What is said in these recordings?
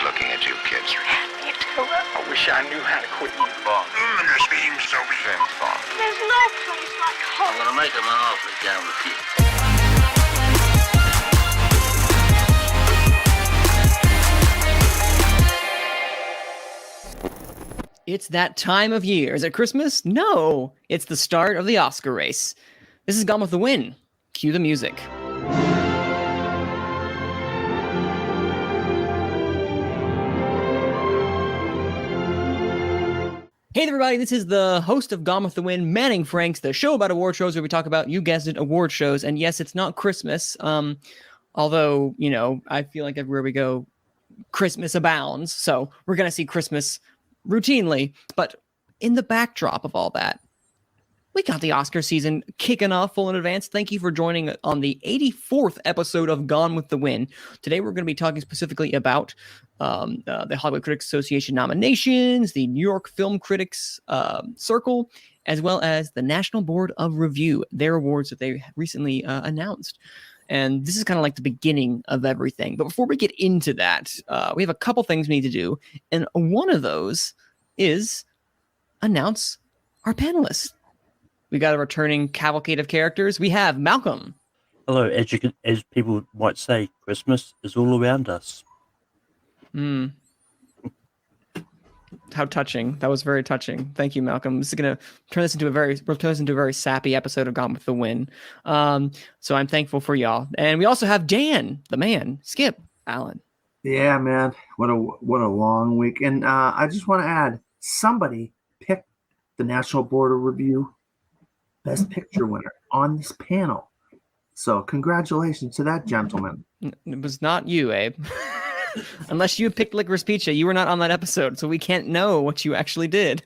looking at you kids. You had me at hello. I wish I knew how to quit you. This seems so simple. There's no place like home. I'm gonna make him an offer down with you. It's that time of year. Is it Christmas? No, it's the start of the Oscar race. This is Gone with the Wind. Cue the music. Hey everybody, this is the host of Gone with the Wind, Manning Franks, the show about award shows where we talk about, you guessed it, award shows. And yes, it's not Christmas. Although, you know, I feel like everywhere we go, Christmas abounds. So we're going to see Christmas routinely. But in the backdrop of all that, we got the Oscar season kicking off full in advance. Thank you for joining on the 84th episode of Gone with the Wind. Today we're going to be talking specifically about the Hollywood Critics Association nominations, the New York Film Critics Circle, as well as the National Board of Review, their awards that they recently announced. And this is kind of like the beginning of everything. But before we get into that, we have a couple things we need to do. And one of those is announce our panelists. We got a returning cavalcade of characters. We have Malcolm. Hello, as people might say, Christmas is all around us. How touching. That was very touching. Thank you, Malcolm. This is going to turn this into a very sappy episode of Gone with the Wind. So I'm thankful for y'all. And we also have Dan, the man, Skip, Allen. Yeah, man. What a long week. And I just want to add, somebody picked the National Board of Review Best Picture winner on this panel. So congratulations to that gentleman. It was not you, Abe. Unless you picked Licorice Pizza, you were not on that episode, so we can't know what you actually did.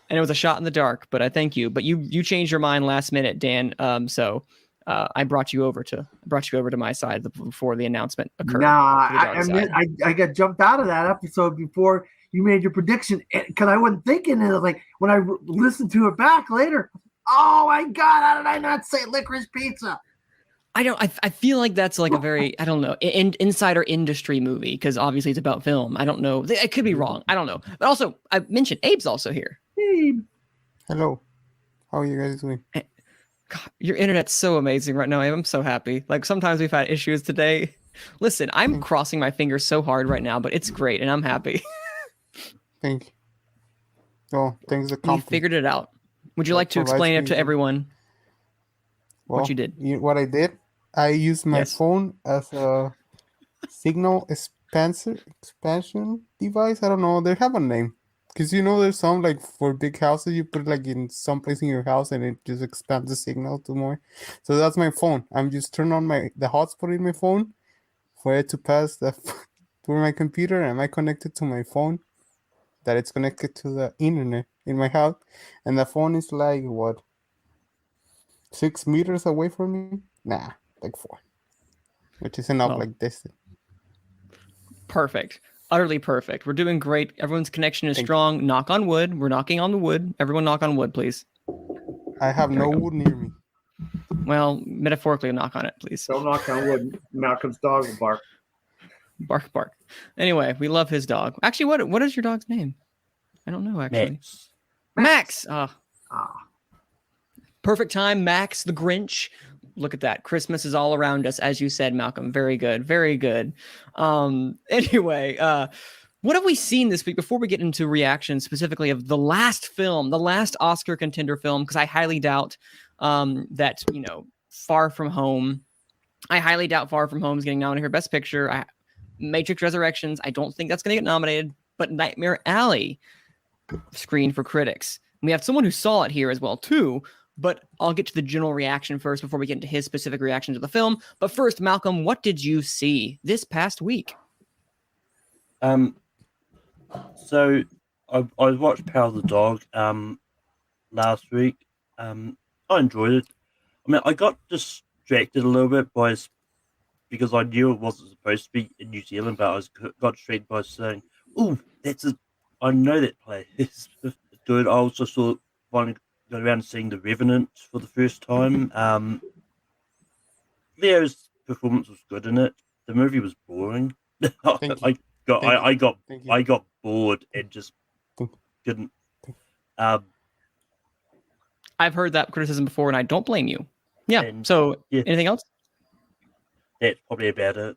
And it was a shot in the dark, but I thank you. But you changed your mind last minute, Dan. So I brought you over to my side before the announcement occurred. Nah, I got jumped out of that episode before you made your prediction because I wasn't thinking it. Like when I listened to it back later, oh my God, how did I not say Licorice Pizza? I feel like that's like a very, I don't know, insider industry movie because obviously it's about film. I don't know. It could be wrong. I don't know. But also, I mentioned Abe's also here. Abe. Hello. How are you guys doing? God, your internet's so amazing right now, Abe. I'm so happy. Like sometimes we've had issues today. Listen, I'm crossing my fingers so hard right now, but it's great and I'm happy. Thank you. Oh, thanks for You figured it out. Would you like to explain it to everyone? What you did? What I did? I used my phone as a signal expansion device. I don't know. They have a name. Because there's some like for big houses, you put it like in some place in your house and it just expands the signal to more. So that's my phone. I'm just turning on the hotspot in my phone for it to pass through my computer. And I connected to my phone that it's connected to the internet in my house. And the phone is like, 6 meters away from me? Nah, like 4. Which is enough like this. Perfect. Utterly perfect. We're doing great. Everyone's connection is strong. Knock on wood. We're knocking on the wood. Everyone knock on wood, please. I have no wood near me. Well, metaphorically, knock on it, please. Don't knock on wood. Malcolm's dog will bark. Bark, bark. Anyway, we love his dog. Actually, what is your dog's name? I don't know, actually. Max. Perfect time, Max the Grinch. Look at that. Christmas is all around us, as you said, Malcolm. Very good. Very good. Anyway, what have we seen this week before we get into reactions specifically of the last film, the last Oscar contender film? Because I highly doubt that, Far From Home. I highly doubt Far From Home is getting nominated for Best Picture. Matrix Resurrections, I don't think that's going to get nominated. But Nightmare Alley screened for critics. We have someone who saw it here as well, too. But I'll get to the general reaction first before we get into his specific reaction to the film. But first, Malcolm, what did you see this past week? So I watched Power of the Dog last week. I enjoyed it. I mean, I got distracted a little bit because I knew it wasn't supposed to be in New Zealand, but got distracted by saying, "Oh, I know that play." Good. I also finally got around to seeing The Revenant for the first time. Leo's performance was good in it. The movie was boring. Thank you. I got bored and just Thank you. couldn't. I've heard that criticism before, and I don't blame you. Yeah. And- So, yeah. anything else? That's probably about it.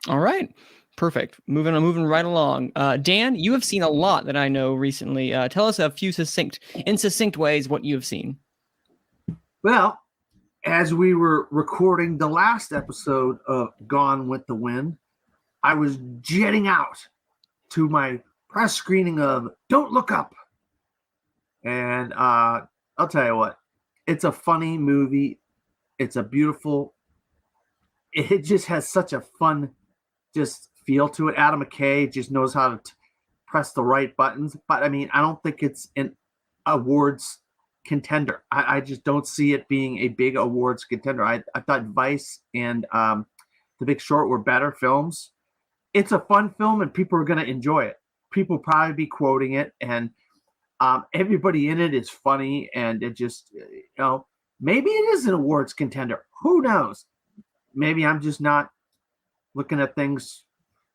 All right. Perfect. Moving right along. Dan, you have seen a lot that I know recently. Tell us a few succinct ways what you have seen. Well, as we were recording the last episode of Gone with the Wind, I was jetting out to my press screening of Don't Look Up. And I'll tell you what, it's a funny movie. It's a beautiful, it just has such a fun just feel to it. Adam McKay just knows how to press the right buttons. But I mean, I don't think it's an awards contender. I just don't see it being a big awards contender. I thought Vice and The Big Short were better films. It's a fun film and people are going to enjoy it. People will probably be quoting it, and everybody in it is funny, and it just, maybe it is an awards contender. Who knows? Maybe I'm just not looking at things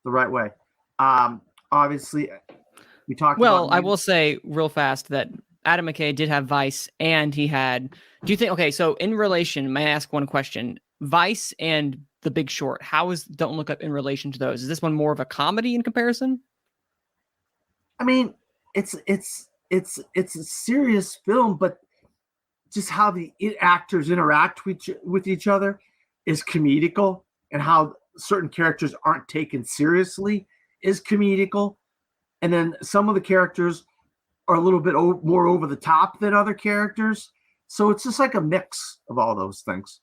the right way. Obviously, we talked about... I will say real fast that Adam McKay did have Vice, and he had... Do you think... Okay, so in relation, may I ask one question? Vice and The Big Short, how is Don't Look Up in relation to those? Is this one more of a comedy in comparison? I mean, it's a serious film, but just how the actors interact with each other is comedical, and how certain characters aren't taken seriously is comedical. And then some of the characters are a little bit more over the top than other characters. So it's just like a mix of all those things.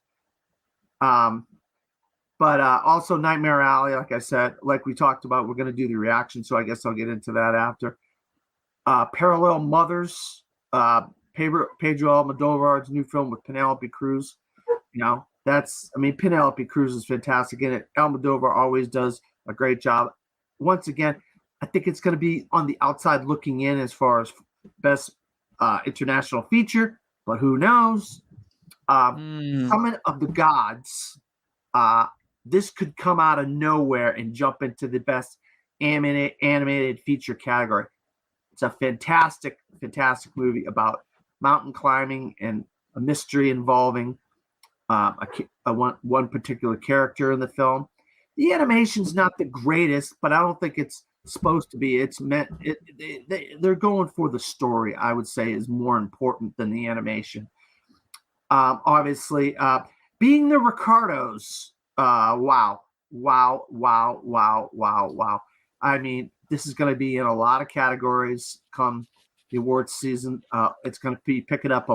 But also Nightmare Alley, like I said, like we talked about, we're going to do the reaction. So I guess I'll get into that after. Parallel Mothers, Pedro Almodovar's new film with Penelope Cruz. Penelope Cruz is fantastic in it. Almodovar always does a great job. Once again, I think it's going to be on the outside looking in as far as best international feature, but who knows? Summit of the Gods. This could come out of nowhere and jump into the best animated feature category. It's a fantastic, fantastic movie about mountain climbing and a mystery involving one particular character in the film. The animation's not the greatest, but I don't think it's supposed to be. It's meant. They're going for the story, I would say, is more important than the animation. Obviously, Being the Ricardos. Wow. I mean, this is going to be in a lot of categories come the awards season. It's going to be picking up.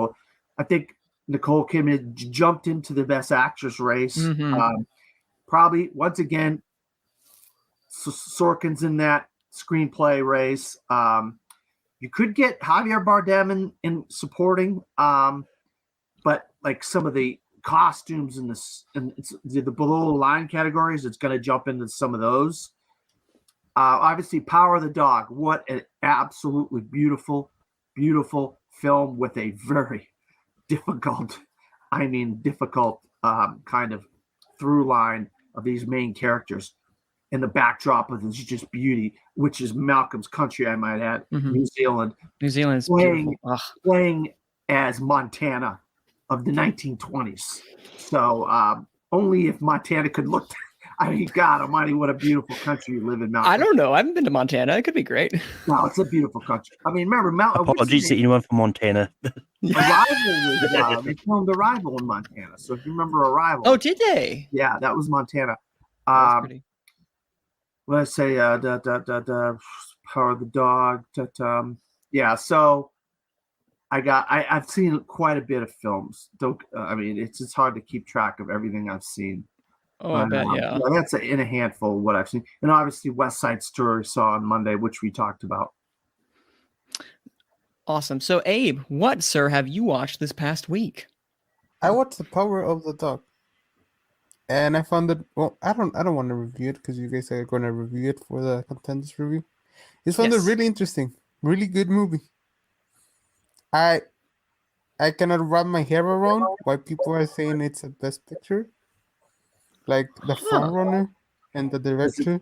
I think Nicole Kidman jumped into the Best Actress race. Mm-hmm. Probably, once again, Sorkin's in that screenplay race. You could get Javier Bardem in supporting, but like some of the costumes in the below the line categories, it's going to jump into some of those. Obviously, Power of the Dog. What an absolutely beautiful film with a very difficult kind of through line of these main characters. And the backdrop of this is just beauty, which is Malcolm's country, I might add, Mm-hmm. New Zealand. New Zealand's beautiful. Playing as Montana of the 1920s. So only if Montana could look. I mean, God Almighty, what a beautiful country you live in, Malcolm. I don't know. I haven't been to Montana. It could be great. No, it's a beautiful country. I mean, remember, Apologies to anyone from Montana. Arrival we filmed Arrival in Montana. So if you remember Arrival. Oh, did they? Yeah, that was Montana. That was pretty. Let's say Power of the Dog. Yeah, so I've seen quite a bit of films. It's hard to keep track of everything I've seen. Oh, I bet, yeah. That's in a handful of what I've seen. And obviously West Side Story saw on Monday, which we talked about. Awesome. So, Abe, what, sir, have you watched this past week? I watched The Power of the Dog. And I found it, well, I don't want to review it because you guys are going to review it for the contenders review. I found it really interesting. Really good movie. I cannot wrap my hair around why people are saying it's a best picture. Like the front runner. and the This is director.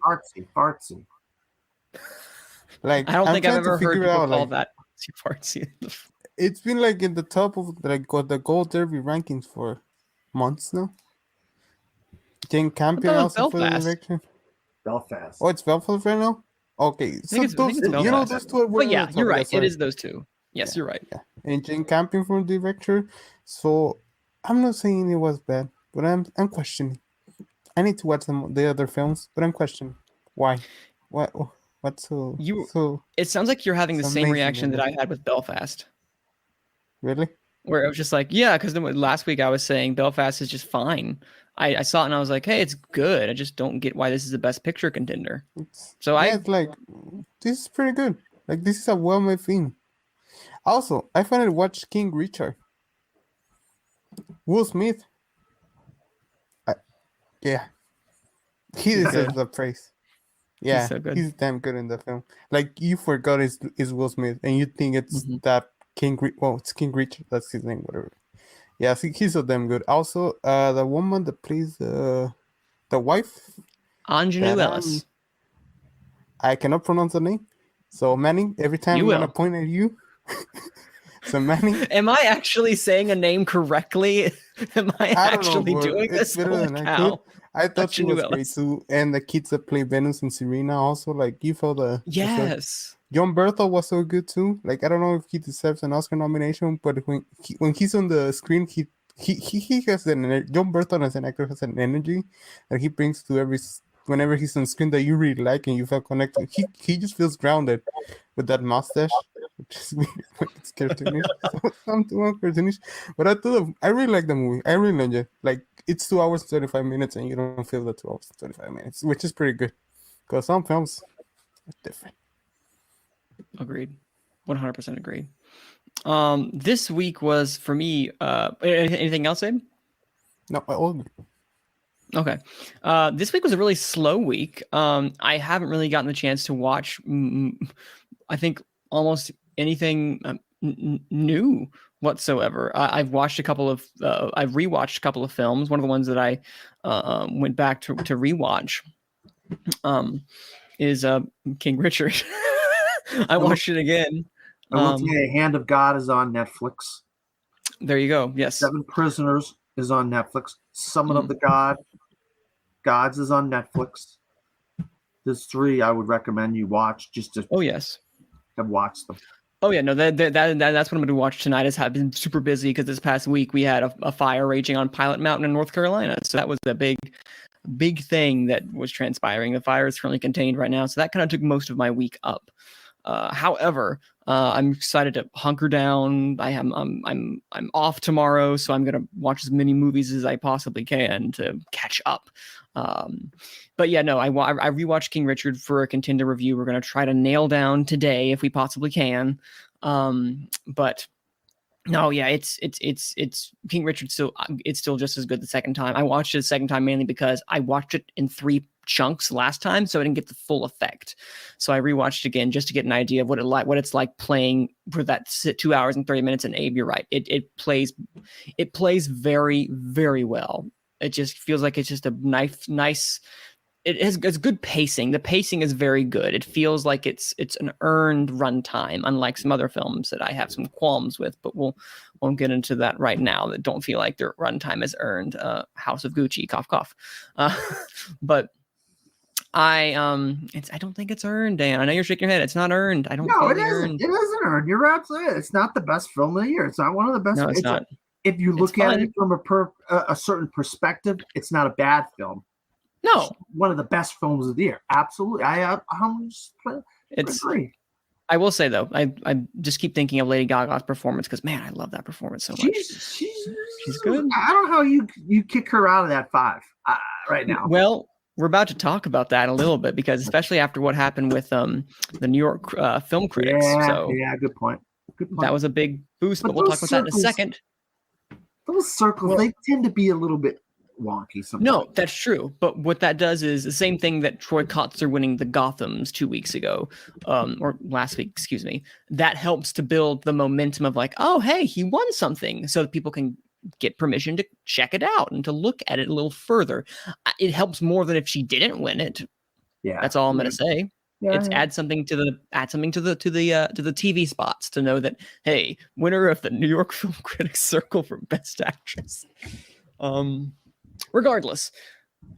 artsy. Like I don't I'm think I've trying to ever heard figure people out call like that too fartsy. it's been like in the top of like the Gold Derby rankings for months now. Jane Campion thought it was also for the Belfast. direction. Belfast. Oh, it's Belfast right now. Okay, so I think those it's two, Belfast. those two were But yeah, the you're top. right. Yeah, It is those two. Yes, you're right. Yeah, and Jane Campion from the director. So I'm not saying it was bad, but I'm questioning. I need to watch the other films, but I'm questioning why. What's so You- so It sounds like you're having the It's same amazing, reaction that man. I had with Belfast, really? where it was just like, yeah, because last week I was saying Belfast is just fine. I saw it and I was like, hey, it's good. I just don't get why this is the best picture contender. So It's like this is pretty good. Like this is a well-made film. Also, I finally watched King Richard. Will Smith. Yeah, he He's deserves good. the praise. Yeah, so good. He's damn good in the film. Like you forgot is Will Smith, and you think it's Mhm. that it's King Richard. That's his name, whatever. Yeah, he's so damn good. Also, the woman that plays the wife, Anjanou that, Ellis. I cannot pronounce the name. So Manning, every time You I'm gonna will. point at you. So Manning, Am I actually saying a name correctly? Am I I don't actually know, but doing it's this? better Holy than I cow. could. I thought she Anjanou was great Ellis. too, and the kids that play Venus and Serena also like you felt the Yes. John Berthel was so good too. Like I don't know if he deserves an Oscar nomination, but when he's on the screen, he has John Berthel as an actor has an energy that he brings to whenever he's on screen that you really like and you feel connected. He just feels grounded with that mustache, which is weird. Like it's cartoonish, something cartoonish. But I really like the movie. I really enjoy it. Like it's 2 hours and 25 minutes, and you don't feel the 2 hours and 25 minutes, which is pretty good. Because some films are different. Agreed. 100% agreed. This week was for me. Anything else, Abe? No, all good. Okay. This week was a really slow week. I haven't really gotten the chance to watch, I think, almost anything new whatsoever. I've watched I've rewatched a couple of films. One of the ones that I went back to rewatch is King Richard. I watched it again. I will tell you, Hand of God is on Netflix. There you go. Yes. 7 Prisoners is on Netflix. Summon of the Gods is on Netflix. There's 3 I would recommend you watch just to have watched them. Oh yeah, no, that's what I'm going to watch tonight. I've been super busy because this past week we had a fire raging on Pilot Mountain in North Carolina. So that was a big thing that was transpiring. The fire is currently contained right now, so that kind of took most of my week up. However, I'm excited to hunker down. I'm off tomorrow, so I'm gonna watch as many movies as I possibly can to catch up. But yeah, no, I rewatched King Richard for a contender review. We're gonna try to nail down today if we possibly can. But no, yeah, it's King Richard still. It's still just as good the second time. I watched it the second time mainly because I watched it in 3 chunks last time, so I didn't get the full effect. So I rewatched it again just to get an idea of what it's like playing for that 2 hours and 30 minutes. And Abe, you're right. It plays very, very well. It just feels like it's just a nice. It's good pacing. The pacing is very good. It feels like it's an earned runtime, unlike some other films that I have some qualms with, but won't get into that right now. That don't feel like their runtime is earned. House of Gucci, cough cough. But I don't think it's earned, Dan. I know you're shaking your head. It's not earned. I don't. No, feel it isn't. earned. It isn't earned. You're absolutely. It's not the best film of the year. It's not one of the best. No, it's not. If you look It's at fun. it from a certain perspective, it's not a bad film. No, It's one of the best films of the year. Absolutely. I agree. I will say though, I just keep thinking of Lady Gaga's performance because man, I love that performance so much. She's good. I don't know how you kick her out of that 5 right now. Well, we're about to talk about that a little bit because especially after what happened with the New York film critics. Yeah, good point. That was a big boost, but we'll talk about that in a second. Those circles, they tend to be a little bit wonky sometimes. No, that's true. But what that does is the same thing that Troy Kotzer winning the Gothams 2 weeks ago, or last week, excuse me. That helps to build the momentum of like, oh, hey, he won something, so that people can get permission to check it out and to look at it a little further. It helps more than if she didn't win it. Yeah, That's all I'm going to say. Yeah, It's add something to the TV spots to know that, hey, winner of the New York Film Critics Circle for Best Actress. Regardless,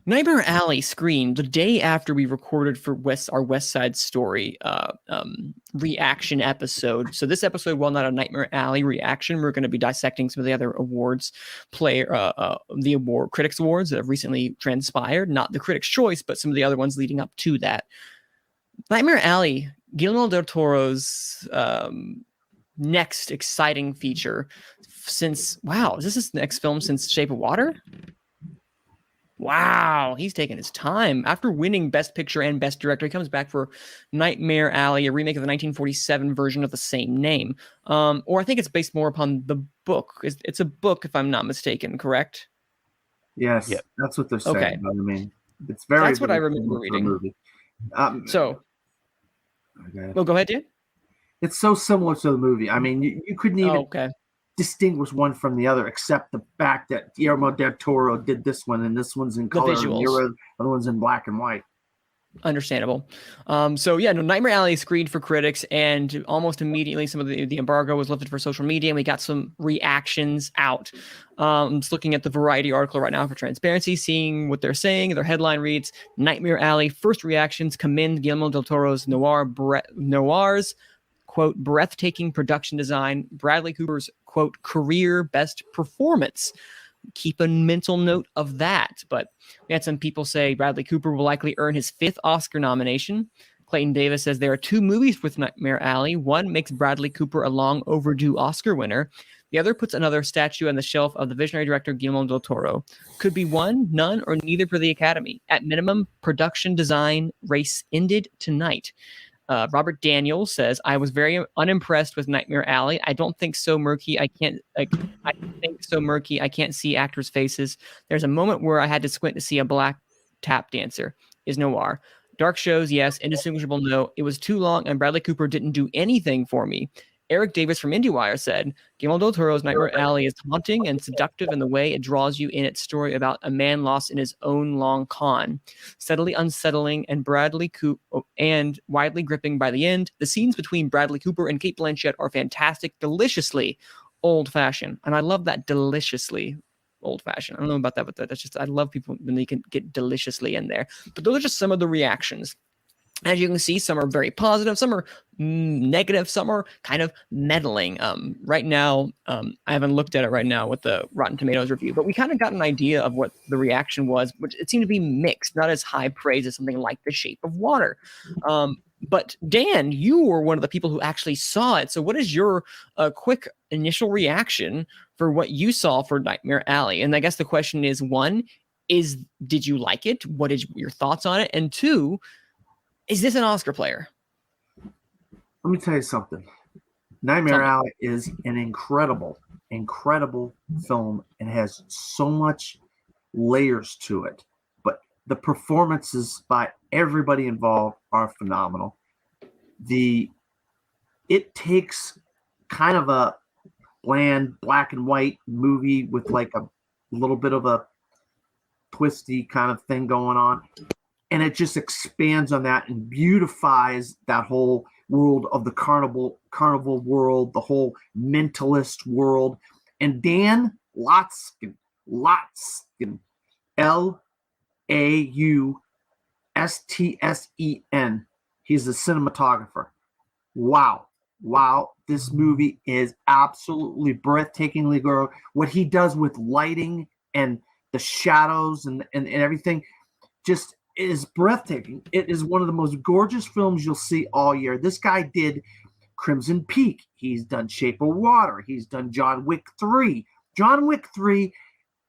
Nightmare Alley screened the day after we recorded for our West Side Story reaction episode. So this episode, while not a Nightmare Alley reaction, we're going to be dissecting some of the other awards, the Critics Awards that have recently transpired. Not the Critics' Choice, but some of the other ones leading up to that. Nightmare Alley, Guillermo del Toro's next exciting feature since, is this his next film since Shape of Water? Wow, he's taking his time. After winning Best Picture and Best Director, he comes back for Nightmare Alley, a remake of the 1947 version of the same name. Or I think it's based more upon the book. It's a book, if I'm not mistaken, correct? Yes, Yep. that's what they're saying. Okay. I mean, it's very. That's what I very remember similar to the reading. movie. Okay. Well, go ahead, dude. It's so similar to the movie. I mean, you couldn't even distinguish one from the other, except the fact that Guillermo del Toro did this one, and this one's in color, and the other one's in black and white. Understandable. Nightmare Alley screened for critics, and almost immediately some of the embargo was lifted for social media, and we got some reactions out. I'm just looking at the Variety article right now for transparency, seeing what they're saying. Their headline reads, Nightmare Alley first reactions commend Guillermo del Toro's noir's quote, breathtaking production design, Bradley Cooper's, quote, career best performance. Keep a mental note of that. But we had some people say Bradley Cooper will likely earn his 5th Oscar nomination. Clayton Davis says there are 2 movies with Nightmare Alley. One makes Bradley Cooper a long overdue Oscar winner. The other puts another statue on the shelf of the visionary director Guillermo del Toro. Could be one, none, or neither for the Academy. At minimum, production design race ended tonight. Robert Daniels says, I was very unimpressed with Nightmare Alley. I don't think so murky. I can't see actors' faces. There's a moment where I had to squint to see a black tap dancer. Is noir. Dark shows, yes. Indistinguishable, no. It was too long, and Bradley Cooper didn't do anything for me. Eric Davis from IndieWire said, Guillermo del Toro's Nightmare Alley is haunting and seductive in the way it draws you in its story about a man lost in his own long con. Steadily unsettling and widely gripping by the end, the scenes between Bradley Cooper and Cate Blanchett are fantastic, deliciously old-fashioned. And I love that, deliciously old-fashioned. I don't know about that, but that's just, I love people when they can get deliciously in there. But those are just some of the reactions. As you can see, some are very positive, some are negative, some are kind of meddling. Right now, I haven't looked at it right now with the Rotten Tomatoes review, but we kind of got an idea of what the reaction was, which it seemed to be mixed, not as high praise as something like The Shape of Water. But Dan, you were one of the people who actually saw it. So what is your quick initial reaction for what you saw for Nightmare Alley? And I guess the question is, 1, did you like it? What is your thoughts on it? And 2, is this an Oscar player? Let me tell you something. Nightmare Alley is an incredible film and has so much layers to it. But the performances by everybody involved are phenomenal. It takes kind of a bland black and white movie with like a little bit of a twisty kind of thing going on. And it just expands on that and beautifies that whole world of the carnival world, the whole mentalist world. And Dan Lautzen, Laustsen, he's a cinematographer. Wow, this movie is absolutely breathtakingly good. What he does with lighting and the shadows and everything just is breathtaking. It is one of the most gorgeous films you'll see all year. This guy did Crimson Peak. He's done Shape of Water. He's done John Wick 3. John Wick 3,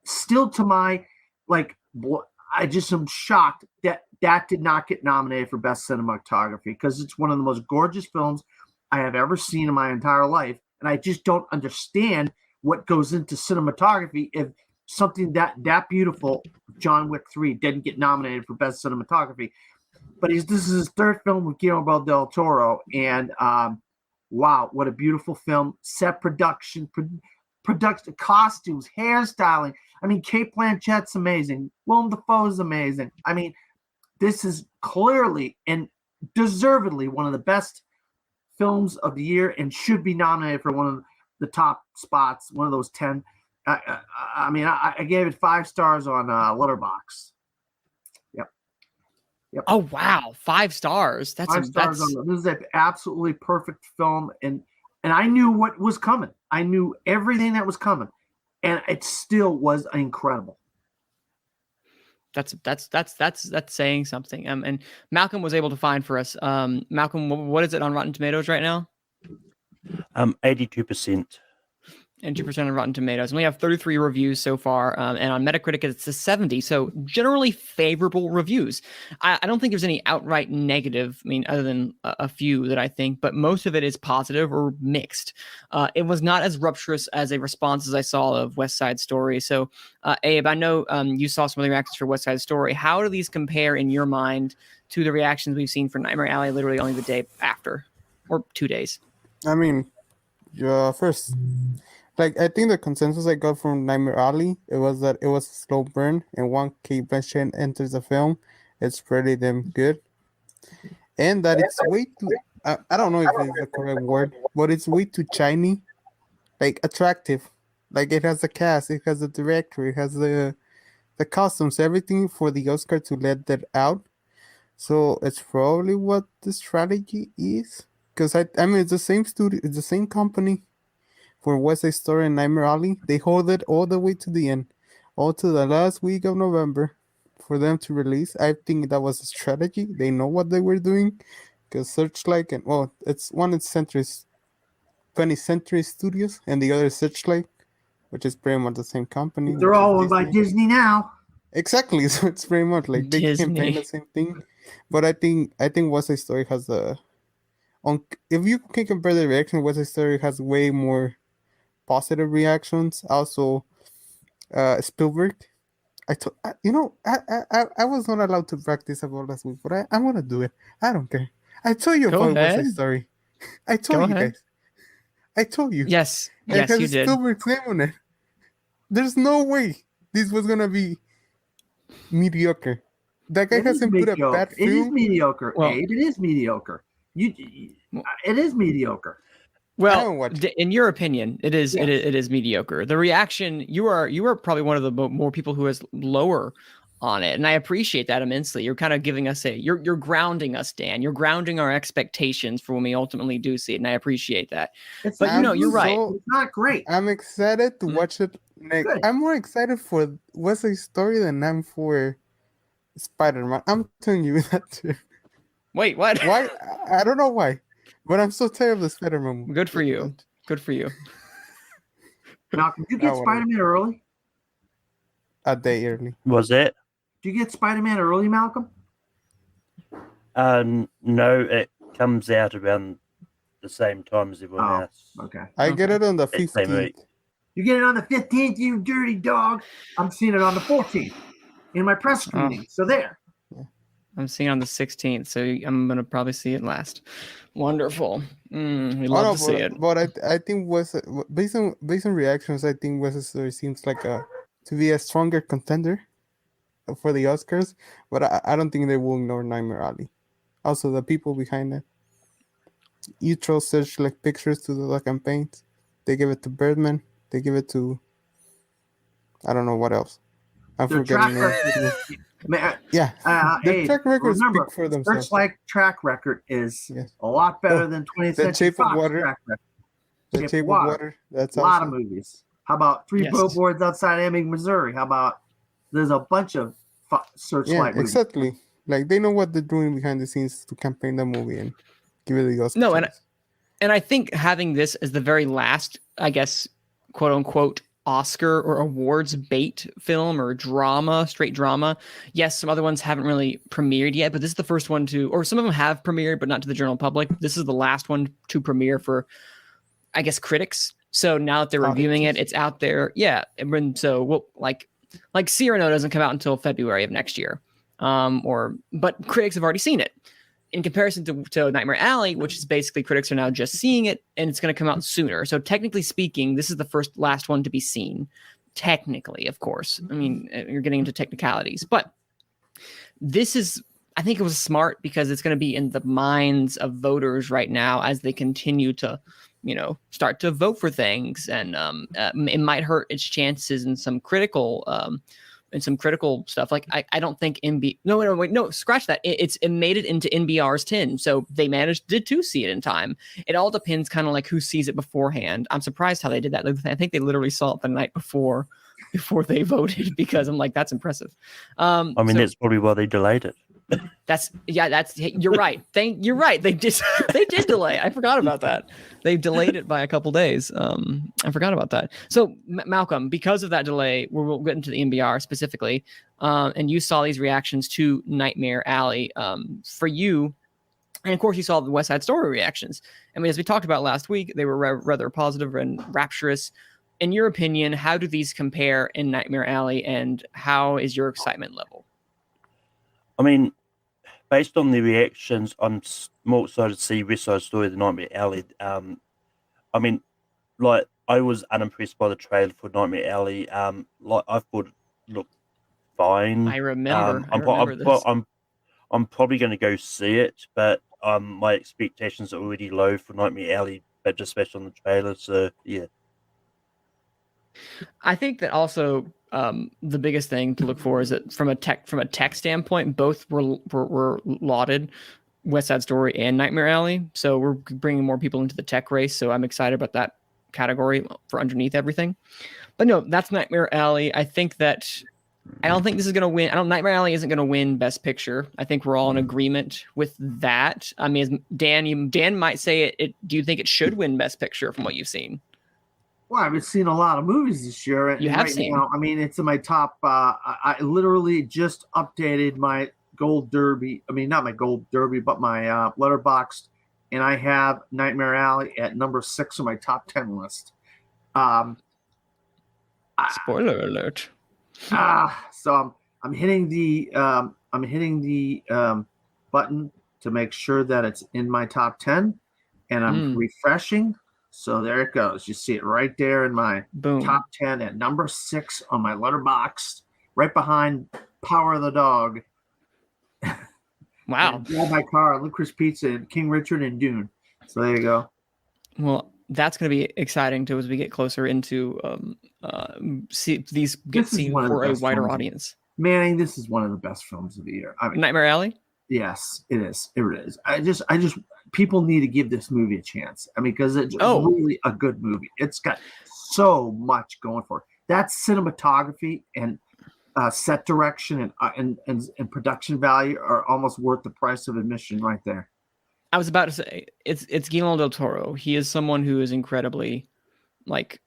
still to my, I just am shocked that did not get nominated for Best Cinematography, because it's one of the most gorgeous films I have ever seen in my entire life. And I just don't understand what goes into cinematography if something that beautiful, John Wick 3, didn't get nominated for Best Cinematography. But this is his 3rd film with Guillermo del Toro, and wow, what a beautiful film. Set production, production, costumes, hairstyling. I mean, Kate Blanchett's amazing. Willem Dafoe's amazing. I mean, this is clearly and deservedly one of the best films of the year and should be nominated for one of the top spots, one of those 10. I mean, I gave it 5 stars on Letterboxd. Yep. Oh wow, 5 stars. That's 5 stars. This is an absolutely perfect film, and I knew what was coming. I knew everything that was coming, and it still was incredible. That's saying something. And Malcolm was able to find for us. Malcolm, what is it on Rotten Tomatoes right now? 82%. And 2% on Rotten Tomatoes. And we have 33 reviews so far. And on Metacritic, it's a 70. So generally favorable reviews. I don't think there's any outright negative, I mean, other than a few that I think, but most of it is positive or mixed. It was not as rupturous as a response as I saw of West Side Story. So, Abe, I know you saw some of the reactions for West Side Story. How do these compare in your mind to the reactions we've seen for Nightmare Alley literally only the day after or 2 days? I mean, first... Like, I think the consensus I got from Nightmare Alley, it was that it was a slow burn, and once Kate Blanchett enters the film, it's pretty damn good. And that it's way too, I don't know if it's the correct word, but it's way too shiny, like attractive. Like, it has the cast, it has the director, it has the costumes, everything for the Oscar to let that out. So it's probably what the strategy is. Because, I mean, it's the same studio, it's the same company. For West Side Story and Nightmare Alley, they hold it all the way to the end, all to the last week of November for them to release. I think that was a strategy. They know what they were doing because Searchlight and, well, it's 20th Century Studios and the other is Searchlight, which is pretty much the same company. They're all owned by Disney now. Exactly, so it's pretty much like they campaign the same thing. But I think West Side Story has if you can compare the reaction, West Side Story has way more positive reactions. Also, Spielberg. I was not allowed to practice about last week, but I'm gonna do it. I don't care. I told you about West Side Story. I told you guys. I told you. Yes, it yes, has you did. Spielberg's name on it. There's no way this was gonna be mediocre. That guy hasn't put a bad film. It is mediocre, well, Abe. It is mediocre. It is mediocre. Well, in your opinion, it is. Yes. It is mediocre. The reaction, you are probably one of the more people who is lower on it, and I appreciate that immensely. You're kind of giving us you're grounding us, Dan. You're grounding our expectations for when we ultimately do see it, and I appreciate that. But you're right. It's not great. I'm excited to watch it. I'm more excited for West Side Story than I'm for Spider-Man. I'm telling you that too. Wait, what? Why? I don't know why. But I'm so tired of the Spider-Man movie. Good for you. Good for you. Malcolm, did you get Spider-Man early? A day early. Was it? Did you get Spider-Man early, Malcolm? No, it comes out around the same time as everyone else. Okay. I get it on the 15th. You get it on the 15th, you dirty dog. I'm seeing it on the 14th in my press screening. So there. I'm seeing it on the 16th, so I'm gonna probably see it last. Wonderful. We love to see it. But I think based on reactions, I think West Side Story seems like to be a stronger contender for the Oscars. But I don't think they will ignore Nightmare Alley. Also, the people behind it. You throw Searchlight pictures to the campaigns. They give it to Birdman. They give it to I don't know what else. I'm forgetting. The track records speak for themselves. Searchlight track record is a lot better than 20th Century Shape of Fox Water. track record. The Shape of Water. That's a lot of movies. How about Three Billboards Outside Ebbing, Missouri? How about there's a bunch of Searchlight movies. Exactly. Like they know what they're doing behind the scenes to campaign the movie and give it the Oscar. No, and I think having this as the very last, I guess, quote unquote, Oscar or awards bait film or straight drama. Yes, some other ones haven't really premiered yet, but this is the first one or some of them have premiered, but not to the general public. This is the last one to premiere for, I guess, critics. So now that they're reviewing it, it's out there. Yeah. And so like Cyrano doesn't come out until February of next year. But critics have already seen it. in comparison to Nightmare Alley, which is basically critics are now just seeing it and it's going to come out sooner. So technically speaking, this is the last one to be seen. Technically, of course. I mean, you're getting into technicalities, but I think it was smart because it's going to be in the minds of voters right now as they continue to, start to vote for things. And it might hurt its chances in some critical stuff. Like I don't think scratch that. It made it into NBR's 10. So they managed to see it in time. It all depends kind of like who sees it beforehand. I'm surprised how they did that. I think they literally saw it the night before they voted because I'm like, that's impressive. That's probably why they delayed it. You're right. You're right. They did delay. I forgot about that. They delayed it by a couple days. I forgot about that. So Malcolm, because of that delay, we'll get into the NBR specifically. And you saw these reactions to Nightmare Alley. For you, and of course you saw the West Side Story reactions. I mean, as we talked about last week, they were rather positive and rapturous. In your opinion, how do these compare in Nightmare Alley, and how is your excitement level? I mean, based on the reactions, I'm more excited to see West Side Story than Nightmare Alley. I was unimpressed by the trailer for Nightmare Alley. I thought it looked fine. I remember this. I'm probably going to go see it, but my expectations are already low for Nightmare Alley, but just based on the trailer. So yeah. I think that also the biggest thing to look for is that from a tech standpoint, both were lauded, West Side Story and Nightmare Alley. So we're bringing more people into the tech race. So I'm excited about that category for underneath everything. But no, that's Nightmare Alley. I don't think this is going to win. Nightmare Alley isn't going to win Best Picture. I think we're all in agreement with that. I mean, Dan might say it. Do you think it should win Best Picture from what you've seen? Well, I've been seeing a lot of movies this year. And you have right seen. Now, I mean, it's in my top. I literally just updated my Gold Derby. I mean, not my Gold Derby, but my Letterboxd, and I have Nightmare Alley at number 6 on my top 10 list. Spoiler alert. So I'm hitting the button to make sure that it's in my top 10, and I'm refreshing. So there it goes. You see it right there in my top 10 at number 6 on my Letterboxd, right behind Power of the Dog. Wow. Drive My Car, Licorice Pizza, and King Richard and Dune. So there you go. Well, that's going to be exciting too as we get closer into see these get seen for a wider audience. Manning, this is one of the best films of the year. I mean, Nightmare Alley? Yes, it is. It is. I just people need to give this movie a chance. I mean, because it's really a good movie. It's got so much going for it. That cinematography and set direction and production value are almost worth the price of admission right there. I was about to say it's Guillermo del Toro. He is someone who is incredibly, he's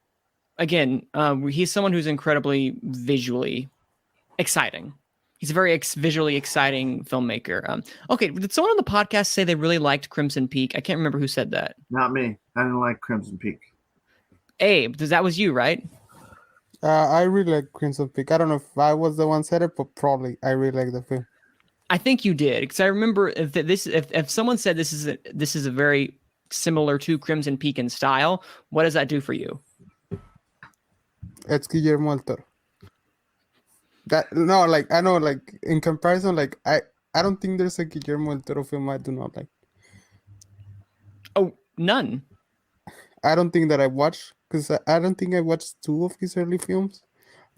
someone who's incredibly visually exciting. He's a very visually exciting filmmaker. Okay, did someone on the podcast say they really liked Crimson Peak? I can't remember who said that. Not me. I didn't like Crimson Peak. Abe, that was you, right? I really like Crimson Peak. I don't know if I was the one said it, but probably I really like the film. I think you did, because I remember if someone said this is a very similar to Crimson Peak in style, what does that do for you? It's Guillermo del Toro. I know, in comparison, I don't think there's a Guillermo del Toro film I do not like. Oh, none. I don't think that I watched, because I don't think I watched 2 of his early films.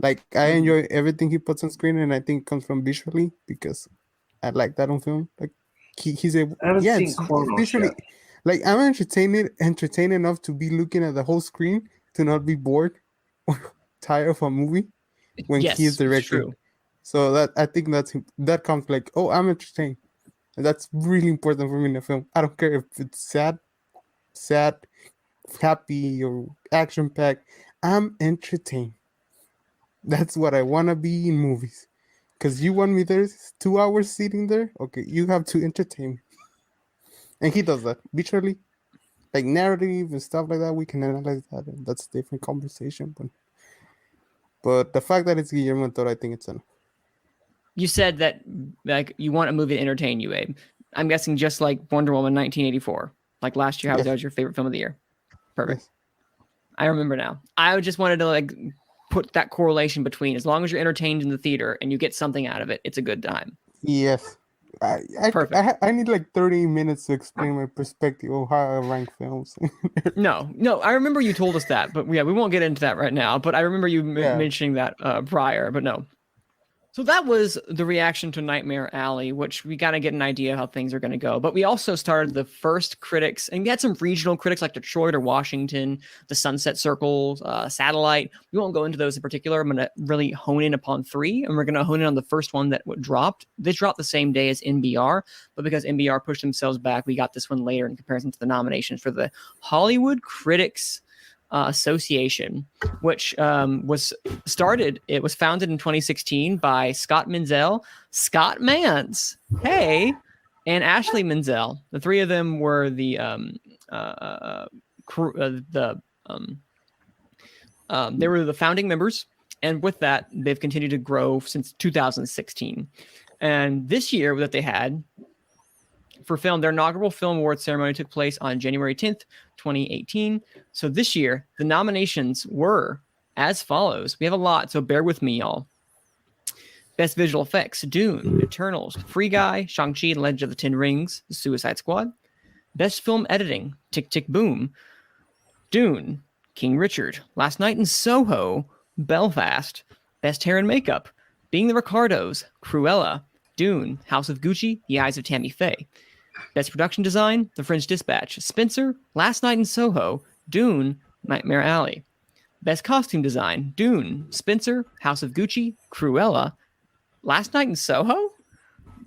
I enjoy everything he puts on screen, and I think it comes from visually, because I like that on film. He's a visually, I'm entertained enough to be looking at the whole screen to not be bored or tired of a movie when he's directing. True. So that I think that comes I'm entertained. And that's really important for me in a film. I don't care if it's sad, happy, or action packed. I'm entertained. That's what I want to be in movies. Because you want me there 2 hours sitting there? Okay, you have to entertain me. And he does that visually. Narrative and stuff like that, we can analyze that. And that's a different conversation. But the fact that it's Guillermo del Toro, I think it's enough. You said that you want a movie to entertain you, Abe. I'm guessing just like Wonder Woman 1984. Like last year, how that was your favorite film of the year. Perfect. Yes. I remember now. I just wanted to like put that correlation between as long as you're entertained in the theater and you get something out of it, it's a good time. Yes. Perfect. I need like 30 minutes to explain my perspective of how I rank films. No, I remember you told us that, but yeah, we won't get into that right now. But I remember you mentioning that prior, but no. So that was the reaction to Nightmare Alley, which we got to get an idea how things are going to go. But we also started the first critics, and we had some regional critics like Detroit or Washington, the Sunset Circle, Satellite. We won't go into those in particular. I'm going to really hone in upon 3, and we're going to hone in on the first one that dropped. This dropped the same day as NBR, but because NBR pushed themselves back, we got this one later in comparison to the nominations for the Hollywood Critics Association, which was founded in 2016 by Scott Menzel, Scott Mans, and Ashley Menzel. The 3 of them were they were the founding members, and with that, they've continued to grow since 2016. And this year that they had for film, their inaugural film awards ceremony took place on January 10th, 2018. So this year, the nominations were as follows. We have a lot, so bear with me, y'all. Best Visual Effects, Dune, Eternals, Free Guy, Shang-Chi and Legend of the Ten Rings, The Suicide Squad. Best Film Editing, Tick, Tick, Boom, Dune, King Richard, Last Night in Soho, Belfast. Best Hair and Makeup, Being the Ricardos, Cruella, Dune, House of Gucci, The Eyes of Tammy Faye. Best Production Design, The French Dispatch, Spencer, Last Night in Soho, Dune, Nightmare Alley. Best Costume Design, Dune, Spencer, House of Gucci, Cruella, Last Night in Soho.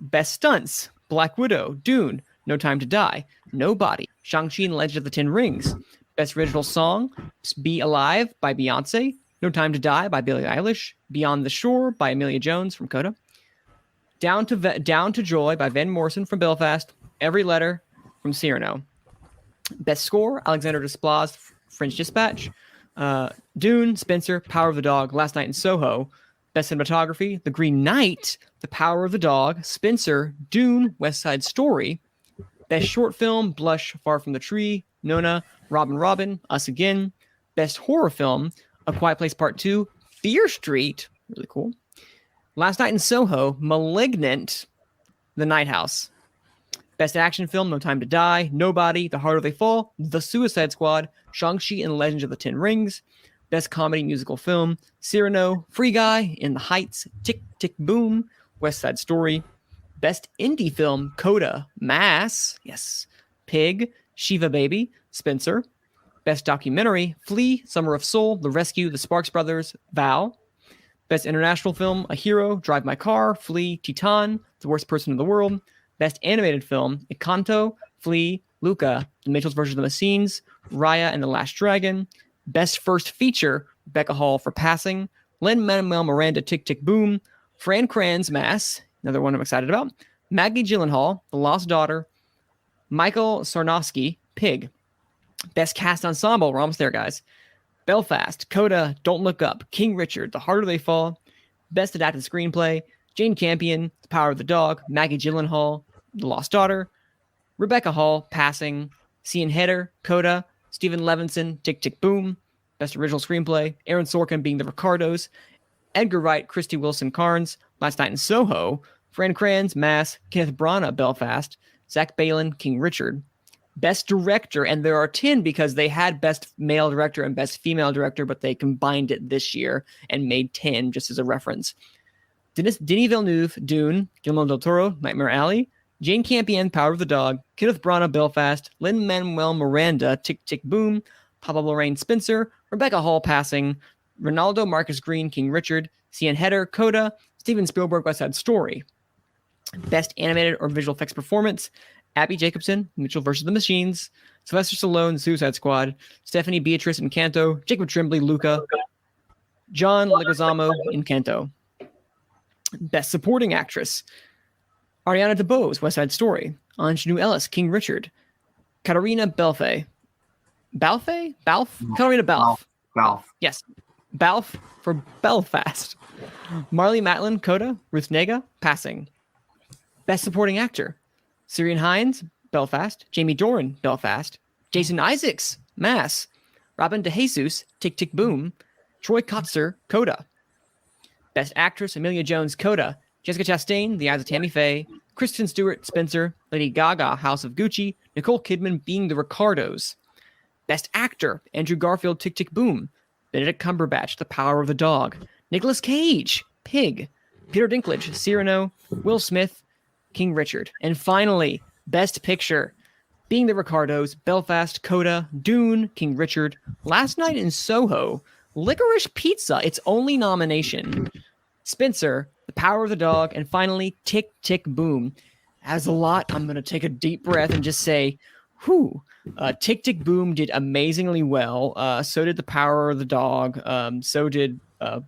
Best Stunts, Black Widow, Dune, No Time to Die, Nobody, Shang-Chi and Legend of the Ten Rings. Best Original Song, Be Alive by Beyonce, No Time to Die by Billie Eilish, Beyond the Shore by Amelia Jones from Coda, Down to Joy by Van Morrison from Belfast, Every Letter from Cyrano. Best Score, Alexander Desplat's French Dispatch, Dune, Spencer, Power of the Dog, Last Night in Soho. Best Cinematography, The Green Knight, The Power of the Dog, Spencer, Dune, West Side Story. Best Short Film, Blush, Far from the Tree, Nona, Robin, Us Again. Best Horror Film, A Quiet Place Part 2, Fear Street, really cool. Last Night in Soho, Malignant, The Night House. Best Action Film, No Time to Die, Nobody, The Harder They Fall, The Suicide Squad, Shang-Chi and Legends of the Ten Rings. Best Comedy Musical Film, Cyrano, Free Guy, In the Heights, Tick, Tick, Boom, West Side Story. Best Indie Film, Coda, Mass, yes, Pig, Shiva Baby, Spencer. Best Documentary, Flea, Summer of Soul, The Rescue, The Sparks Brothers, Val. Best International Film, A Hero, Drive My Car, Flea, Titan, The Worst Person in the World. Best Animated Film, Encanto, Flea, Luca, The Mitchells vs. the Machines, Raya and the Last Dragon. Best First Feature, Rebecca Hall for Passing, Lin-Manuel Miranda, Tick, Tick, Boom, Fran Kranz, Mass, another one I'm excited about, Maggie Gyllenhaal, The Lost Daughter, Michael Sarnowski, Pig. Best Cast Ensemble, we're almost there, guys. Belfast, Coda, Don't Look Up, King Richard, The Harder They Fall. Best Adapted Screenplay, Jane Campion, The Power of the Dog, Maggie Gyllenhaal, The Lost Daughter, Rebecca Hall, Passing, Cian Heder, Coda, Stephen Levinson, Tick, Tick, Boom. Best Original Screenplay, Aaron Sorkin, Being the Ricardos, Edgar Wright, Christy Wilson Carnes, Last Night in Soho, Fran Kranz, Mass, Kenneth Branagh, Belfast, Zach Balin, King Richard. Best Director, and there are 10 because they had Best Male Director and Best Female Director, but they combined it this year and made 10 just as a reference. Denis Villeneuve, Dune, Guillermo del Toro, Nightmare Alley, Jane Campion, Power of the Dog, Kenneth Branagh, Belfast, Lin-Manuel Miranda, Tick, Tick, Boom, Pablo Larraín, Spencer, Rebecca Hall, Passing, Ronaldo Marcus Green, King Richard, Cian Heder, Coda, Steven Spielberg, West Side Story. Best Animated or Visual Effects Performance, Abby Jacobson, Mitchell vs. the Machines, Sylvester Stallone, Suicide Squad, Stephanie Beatrice, Encanto, Jacob Tremblay, Luca, John Leguizamo, Encanto. Best Supporting Actress, Ariana DeBose, West Side Story, Anjanou Ellis, King Richard, Katarina Balfe, Katarina Balfe. Yes, Balfe for Belfast. Marlee Matlin, Coda, Ruth Negga, Passing. Best Supporting Actor, Syrian Hines, Belfast. Jamie Doran, Belfast. Jason Isaacs, Mass. Robin DeJesus, Tick Tick Boom. Troy Kotzer, Coda. Best Actress, Emilia Jones, Coda. Jessica Chastain, The Eyes of Tammy Faye. Kristen Stewart, Spencer. Lady Gaga, House of Gucci. Nicole Kidman, Being the Ricardos. Best Actor, Andrew Garfield, Tick Tick Boom. Benedict Cumberbatch, The Power of the Dog. Nicolas Cage, Pig. Peter Dinklage, Cyrano. Will Smith, King Richard. And finally, Best Picture, Being the Ricardos, Belfast, Coda, Dune, King Richard, Last Night in Soho, Licorice Pizza, its only nomination, Spencer, The Power of the Dog, and finally, Tick Tick Boom. As a lot, I'm going to take a deep breath and just say, whew. Tick Tick Boom did amazingly well. So did The Power of the Dog. So did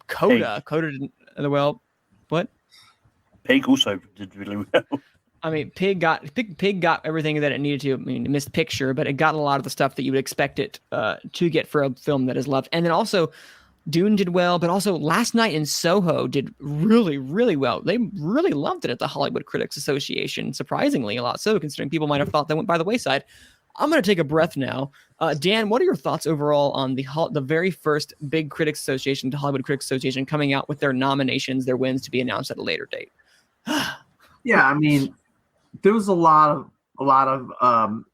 Coda. Pig. Coda did well. What? Pig also did really well. I mean, Pig got everything that it needed to. I mean, it missed picture, but it got a lot of the stuff that you would expect it to get for a film that is loved. And then also, Dune did well, but also Last Night in Soho did really, really well. They really loved it at the Hollywood Critics Association, surprisingly a lot so, considering people might have thought they went by the wayside. I'm going to take a breath now. Dan, what are your thoughts overall on the very first big Critics Association, the Hollywood Critics Association, coming out with their nominations, their wins to be announced at a later date? Yeah, I mean, there was a lot of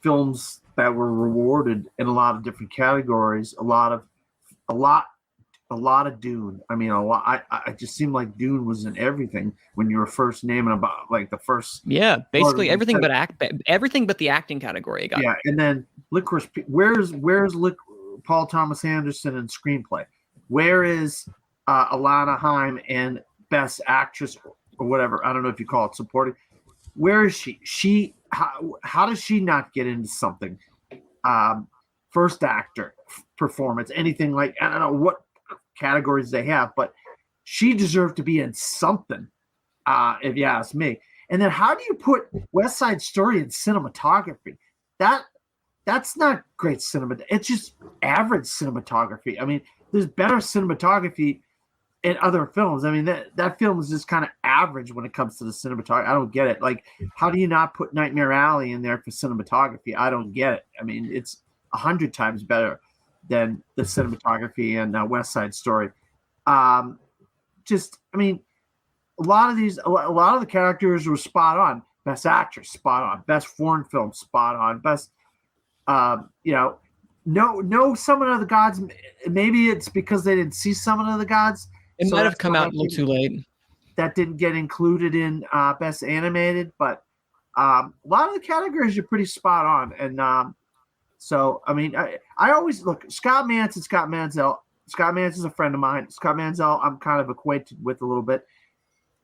films that were rewarded in a lot of different categories. A lot of Dune. I mean, a lot. I just seemed like Dune was in everything when you were first naming about like the first. Yeah, basically everything but the acting category. Got yeah, and then Licorice. Where's Paul Thomas Anderson in screenplay? Where is Alana Haim in Best Actress or whatever? I don't know if you call it supporting. Where is she? How does she not get into something? First actor performance, anything like, I don't know what categories they have, but she deserved to be in something, if you ask me. And then how do you put West Side Story in cinematography? That's not great cinema. It's just average cinematography. I mean, there's better cinematography in other films. I mean, that film is just kind of average when it comes to the cinematography. I don't get it. Like, how do you not put Nightmare Alley in there for cinematography? I don't get it. I mean, it's 100 times better than the cinematography in West Side Story. I mean, a lot of the characters were spot on. Best actress, spot on. Best foreign film, spot on. Best, no Summon of the Gods. Maybe it's because they didn't see Summon of the Gods. It might have come out a little too late. That didn't get included in Best Animated, but a lot of the categories are pretty spot on. And so, I mean, I always look, Scott Manson, Scott Manzel. Scott Manson's a friend of mine. Scott Manzel, I'm kind of acquainted with a little bit.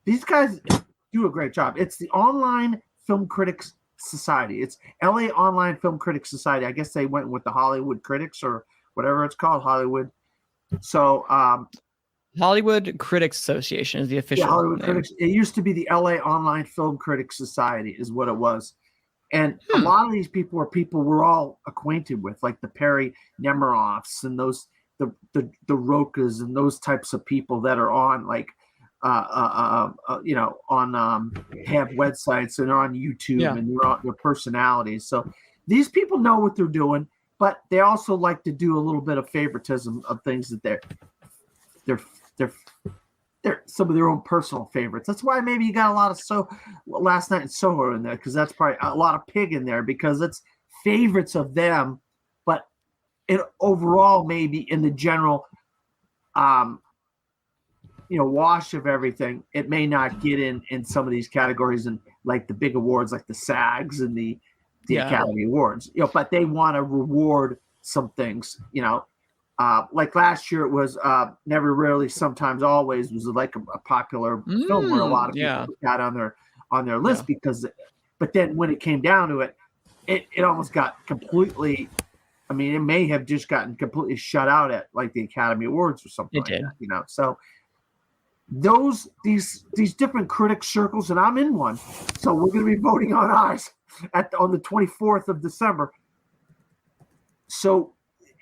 These guys do a great job. It's the Online Film Critics Society. It's LA Online Film Critics Society. I guess they went with the Hollywood Critics or whatever it's called, Hollywood. So, Hollywood Critics Association is the official Hollywood name. Critics. It used to be the LA Online Film Critics Society is what it was. And a lot of these people are people we're all acquainted with, like the Perry Nemiroffs and those the Rokas and those types of people that are on like have websites and are on YouTube and they're on their personalities. So these people know what they're doing, but they also like to do a little bit of favoritism of things that they're some of their own personal favorites. That's why maybe you got a lot of Last Night in Soho in there, because that's probably a lot of Pig in there because it's favorites of them, but it overall maybe in the general wash of everything, it may not get in some of these categories and like the big awards like the SAGs and the Academy Awards. But they want to reward some things, like last year it was Never, Rarely, Sometimes, Always was like a popular film where a lot of people got on their list because, but then when it came down to it, it almost got completely. I mean, it may have just gotten completely shut out at like the Academy Awards or something. It did. That, So these different critic circles, and I'm in one. So we're going to be voting on ours on the 24th of December. So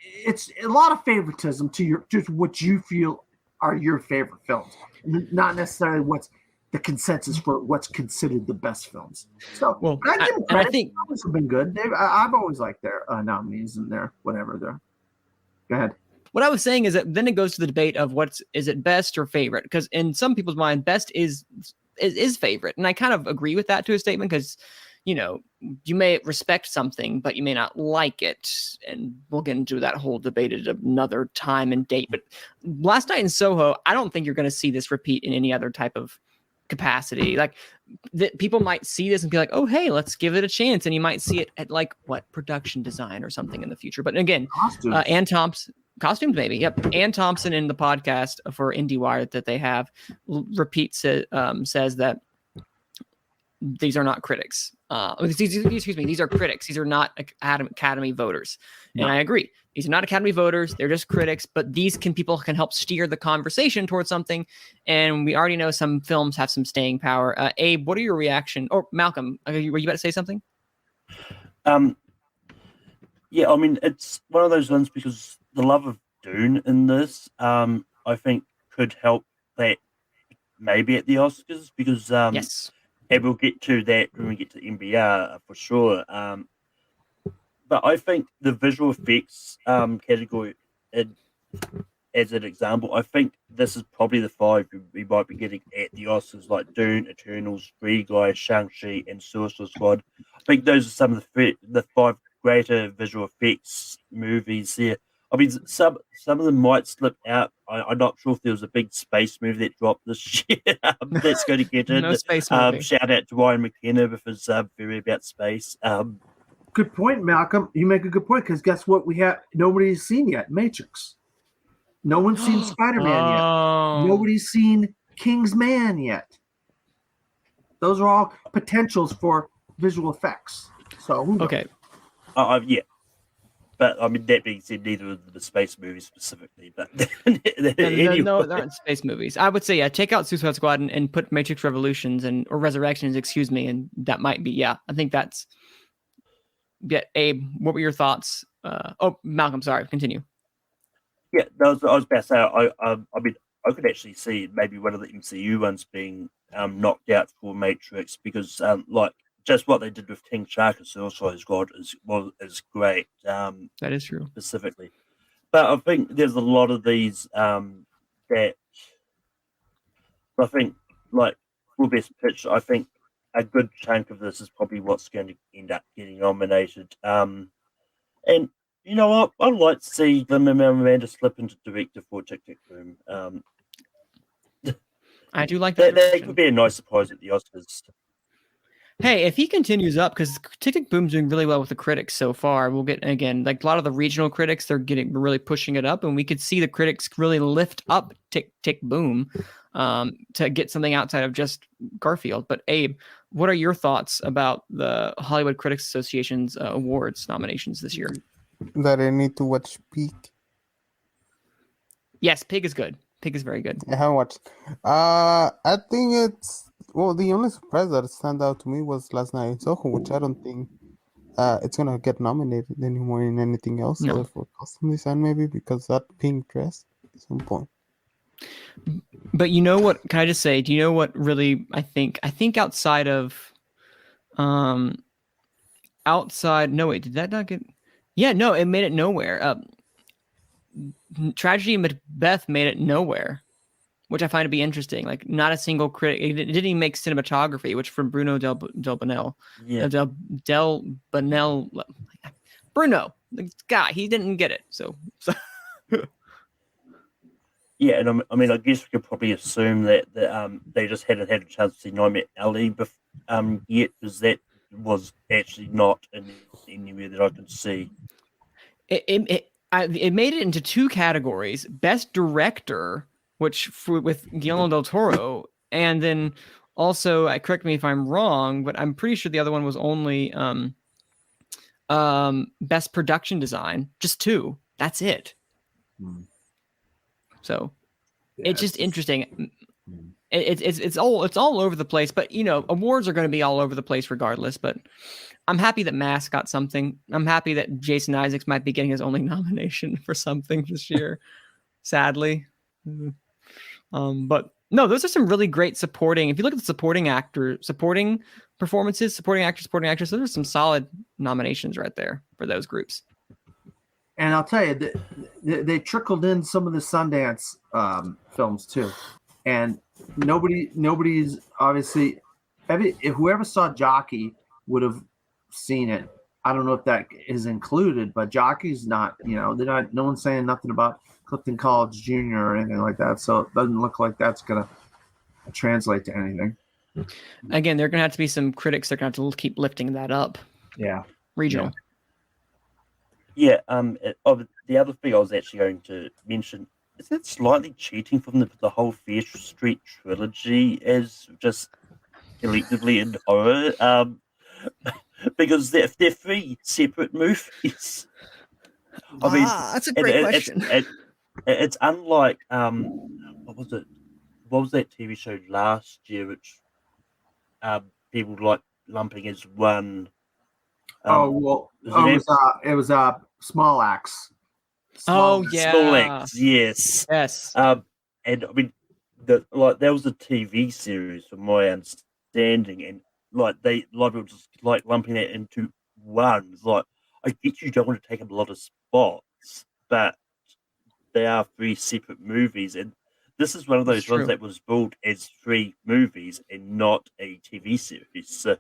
it's a lot of favoritism to just what you feel are your favorite films, not necessarily what's the consensus for what's considered the best films. So Well, I give them and I credit. think Films have been good. I've always liked their nominees and their whatever. Go ahead. what I was saying is that then it goes to the debate of is it best or favorite? Because in some people's mind, best is favorite, and I kind of agree with that to a statement because, you know, you may respect something, but you may not like it, and we'll get into that whole debate at another time and date. But Last Night in Soho, I don't think you're going to see this repeat in any other type of capacity. Like people might see this and be like, oh, hey, let's give it a chance, and you might see it at like production design or something in the future. But again, Ann Thompson. Costumes, maybe. Yep. Ann Thompson in the podcast for IndieWire that they have says that these are not critics. Excuse me. These are critics. These are not Academy voters. No. And I agree. These are not Academy voters. They're just critics. But people can help steer the conversation towards something. And we already know some films have some staying power. Abe, what are your reaction? Or Malcolm, were you about to say something? Yeah, I mean, it's one of those ones because the love of Dune in this, I think, could help that maybe at the Oscars because, yes, and we'll get to that when we get to NBR for sure. But I think the visual effects category, as an example, I think this is probably the 5 we might be getting at the Oscars, like Dune, Eternals, Free Guy, Shang-Chi, and Suicide Squad. I think those are some of the 5 greater visual effects movies there. I mean, some of them might slip out. I'm not sure if there was a big space movie that dropped this year that's going to get in. No space movie. Shout out to Ryan McKenna with his theory about space. Good point, Malcolm. You make a good point because guess what? Nobody's seen yet Matrix. No one's seen Spider-Man yet. Nobody's seen King's Man yet. Those are all potentials for visual effects. So okay. Yeah. But I mean, that being said, neither of the space movies specifically. But anyway. No, they're not space movies. I would say, yeah, take out Suicide Squad and put Matrix Revolutions or Resurrections, excuse me, and that might be, yeah. I think that's. Yeah, Abe, what were your thoughts? Malcolm, sorry, continue. Yeah, I was about to say. I mean, I could actually see maybe one of the MCU ones being knocked out for Matrix because, like. Just what they did with King Shark and Suicide Squad is great. That is true. Specifically. But I think there's a lot of these that I think, like, for Best Picture, I think a good chunk of this is probably what's going to end up getting nominated. And you know what? I'd like to see Lin-Manuel Miranda slip into director for Tick Tick Boom. I do like that. That could be a nice surprise at the Oscars. Hey, if he continues up, because Tick Tick Boom's doing really well with the critics so far, we'll get, again, like a lot of the regional critics, they're really pushing it up, and we could see the critics really lift up Tick Tick Boom to get something outside of just Garfield. But Abe, what are your thoughts about the Hollywood Critics Association's awards nominations this year? That I need to watch Peak. Yes, Pig is good. Pig is very good. I haven't watched. I think it's. Well, the only surprise that stands out to me was Last Night in Soho, which I don't think it's going to get nominated anymore in anything else other for costume design, maybe because that pink dress at some point. But you know what? Can I just say, do you know what really I think outside of no, wait, did that not get? Yeah, no, it made it nowhere. Tragedy and Macbeth made it nowhere, which I find to be interesting. Like, not a single critic. It didn't even make cinematography, which from Bruno Del Bonell. Yeah. Del Bonell. Bruno, the guy, he didn't get it. So. Yeah, and I mean, I guess we could probably assume that they just hadn't had a chance to see Nightmare Alley yet, because that was actually not anywhere that I could see. It made it into 2 categories: Best Director, with Guillermo del Toro, and then also, correct me if I'm wrong, but I'm pretty sure the other one was only Best Production Design. Just 2. That's it. So it's just interesting. It's all over the place, but you know, awards are going to be all over the place regardless. But I'm happy that Mask got something. I'm happy that Jason Isaacs might be getting his only nomination for something this year, sadly. But No, those are some really great supporting. If you look at the supporting performances, supporting actress, those are some solid nominations right there for those groups. And I'll tell you, they trickled in some of the Sundance films too, and nobody's obviously. If whoever saw Jockey would have seen it. I don't know if that is included, but Jockey's not. They're not. No one's saying nothing about Clifton College Jr. or anything like that. So it doesn't look like that's gonna translate to anything. Again, there are gonna have to be some critics that are gonna have to keep lifting that up. Yeah, regional. Yeah. The other thing I was actually going to mention is that slightly cheating from the whole Fear Street trilogy as just collectively in horror. Because they're three separate movies. I mean, that's a great question. It's unlike what was it? What was that TV show last year, which people like lumping as one? It was Small Axe. Small Axe, yes. And I mean, that was a TV series, from my understanding, and people just like lumping that into one. It's like, I get you don't want to take up a lot of spots, but they are three separate movies, and this is one of those ones that was built as three movies and not a TV series. So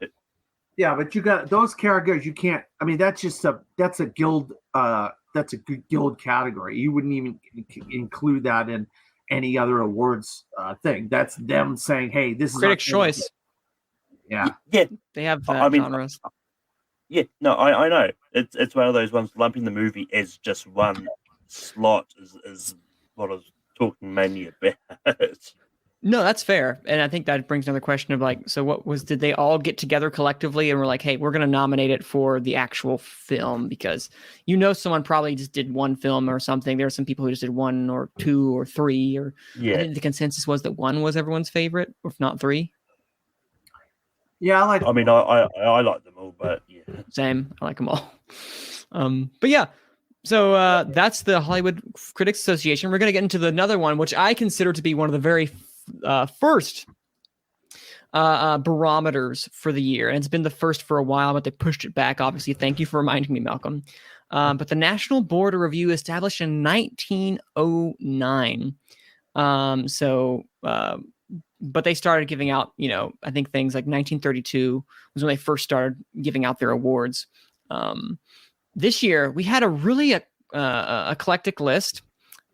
yeah, but you got those categories. You can't. I mean, that's a guild. That's a good guild category. You wouldn't even include that in any other awards thing. That's them saying, "Hey, this is Critics' Choice." Yeah, they have genres. Yeah, no, I know. It's one of those ones. Lumping the movie as just one slot is what I was talking mainly about. No, that's fair. And I think that brings another question of so did they all get together collectively and were like, hey, we're going to nominate it for the actual film? Because someone probably just did one film or something. There are some people who just did one or two or three, or I think the consensus was that one was everyone's favorite, if not three. Yeah, I mean, I like them all, but yeah. Same. I like them all. But yeah. So that's the Hollywood Critics Association. We're going to get into another one, which I consider to be one of the very first barometers for the year. And it's been the first for a while, but they pushed it back, obviously. Thank you for reminding me, Malcolm. But the National Board of Review established in 1909. But they started giving out, I think things like 1932 was when they first started giving out their awards. This year we had a really eclectic list.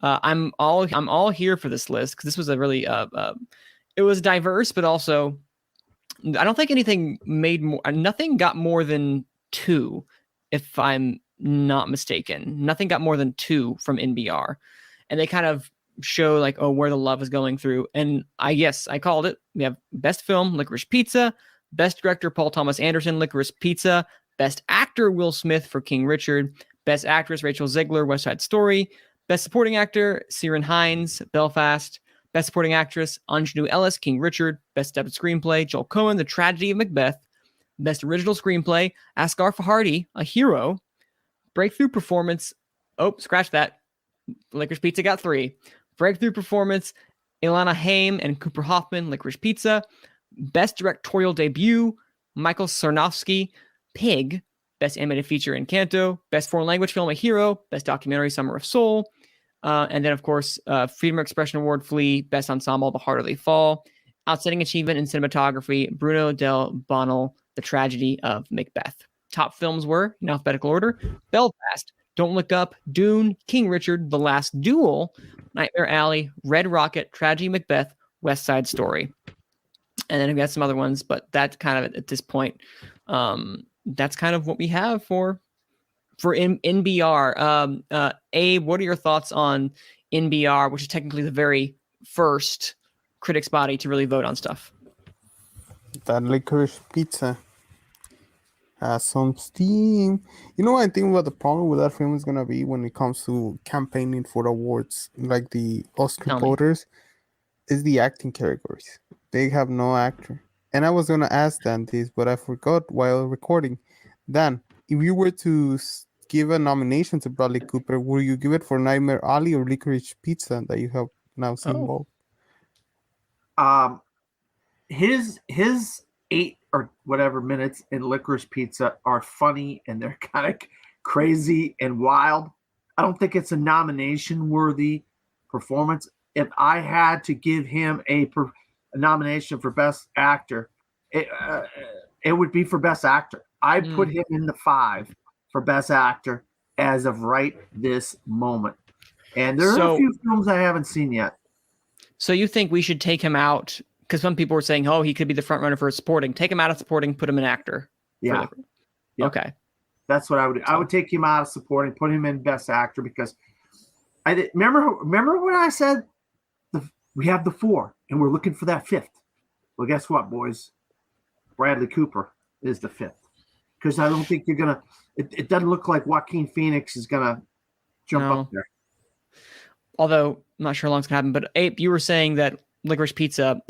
I'm all here for this list because this was a really it was diverse, but also I don't think nothing got more than 2, if I'm not mistaken. Nothing got more than 2 from NBR, and they kind of show where the love is going through. And I called it. We have Best Film, Licorice Pizza; Best Director, Paul Thomas Anderson, Licorice Pizza; Best Actor, Will Smith for King Richard; Best Actress, Rachel Zegler, West Side Story; Best Supporting Actor, Ciarán Hinds, Belfast; Best Supporting Actress, Anjanou Ellis, King Richard; Best Adapted Screenplay, Joel Cohen, The Tragedy of Macbeth; Best Original Screenplay, Asghar Farhadi, A Hero; Breakthrough Performance, scratch that, Licorice Pizza got 3; Breakthrough Performance, Ilana Haim and Cooper Hoffman, Licorice Pizza; Best Directorial Debut, Michael Sarnowski, Pig; Best Animated Feature, Encanto; Best Foreign Language Film, A Hero; Best Documentary, Summer of Soul; and then, of course, Freedom of Expression Award, Flea; Best Ensemble, The Harder They Fall; Outstanding Achievement in Cinematography, Bruno Del Bonnell, The Tragedy of Macbeth. Top films were, in alphabetical order, Belfast, Don't Look Up, Dune, King Richard, The Last Duel, Nightmare Alley, Red Rocket, Tragedy of Macbeth, West Side Story. And then we got some other ones, but that's kind of, at this point, that's kind of what we have for NBR. Abe, what are your thoughts on NBR, which is technically the very first critics body to really vote on stuff? That Licorice Pizza has some steam. I think what the problem with that film is going to be when it comes to campaigning for awards, like the Oscar voters, is the acting categories. They have no actor. And I was going to ask Dan this, but I forgot while recording. Dan, if you were to give a nomination to Bradley Cooper, would you give it for Nightmare Alley or Licorice Pizza that you have now seen both? his 8 or whatever minutes in Licorice Pizza are funny and they're kind of crazy and wild. I don't think it's a nomination worthy performance. If I had to give him a nomination for Best Actor, it would be for Best Actor. I put him in the 5 for Best Actor as of right this moment. And there are a few films I haven't seen yet. So you think we should take him out? Because some people were saying, oh, he could be the front runner for supporting. Take him out of supporting, put him in actor. Yeah. Yep. Okay. That's what I would do. I would take him out of supporting, put him in Best Actor because remember when I said we have the 4 and we're looking for that 5th. Well, guess what, boys? Bradley Cooper is the 5th. Because I don't think you're going to – it doesn't look like Joaquin Phoenix is going to jump up there. Although I'm not sure how long it's going to happen. But, Ape, you were saying that Licorice Pizza,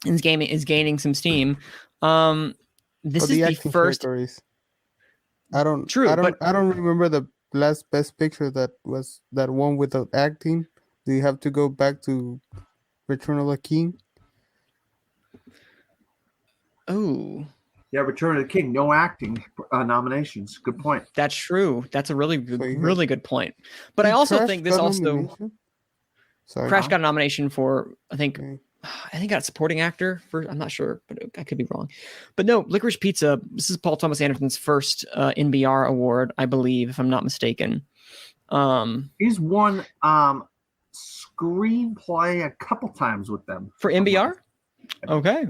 is gaining some steam. This is the first – I don't remember the last Best Picture that was that one without acting. Do you have to go back to Return of the King? Oh. Yeah, Return of the King, no acting nominations. Good point. That's true. That's a really good point. But I also think this also Crash got a nomination for I think got supporting actor for I'm not sure, but I could be wrong. But no, Licorice Pizza. This is Paul Thomas Anderson's first NBR award, I believe, if I'm not mistaken. He's won screenplay a couple times with them for NBR. Okay,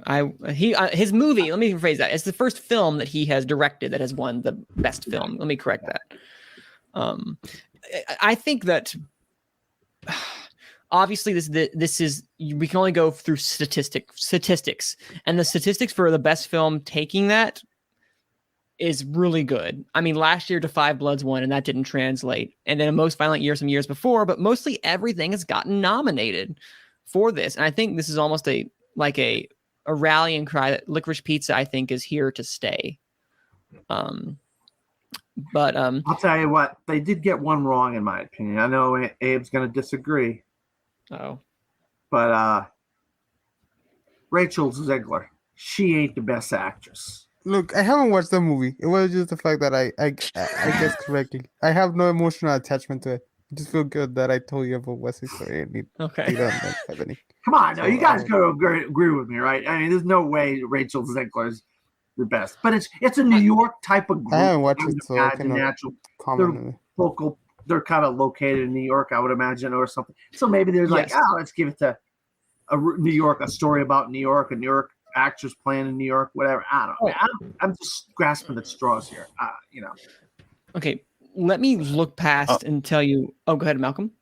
his movie. Let me rephrase that. It's the first film that he has directed that has won the best film. Let me correct that. I think that obviously this is we can only go through statistics, and the statistics for the best film taking that is really good. I mean, last year To Five Bloods won, and that didn't translate. And then A Most Violent Year some years before, but mostly everything has gotten nominated for this. And I think this is almost a rallying cry that Licorice Pizza, I think, is here to stay. But I'll tell you what, they did get one wrong, in my opinion. I know Abe's going to disagree. Oh. But Rachel Zegler, she ain't the best actress. Look, I haven't watched the movie. It was just the fact that I guessed correctly. I have no emotional attachment to it. I just feel good that I told you about West Side Story. Okay. Come on, now you guys gotta agree with me, right? I mean, there's no way Rachel Zegler is the best, but it's a New York type of group. I haven't watched it, so I cannot comment. They're kind of located in New York, I would imagine, or something. So maybe there's let's give it to New York, a story about New York, a New York actress playing in New York, whatever. I don't know. I'm just grasping at straws here. Okay, let me look past and tell you. Oh, go ahead, Malcolm.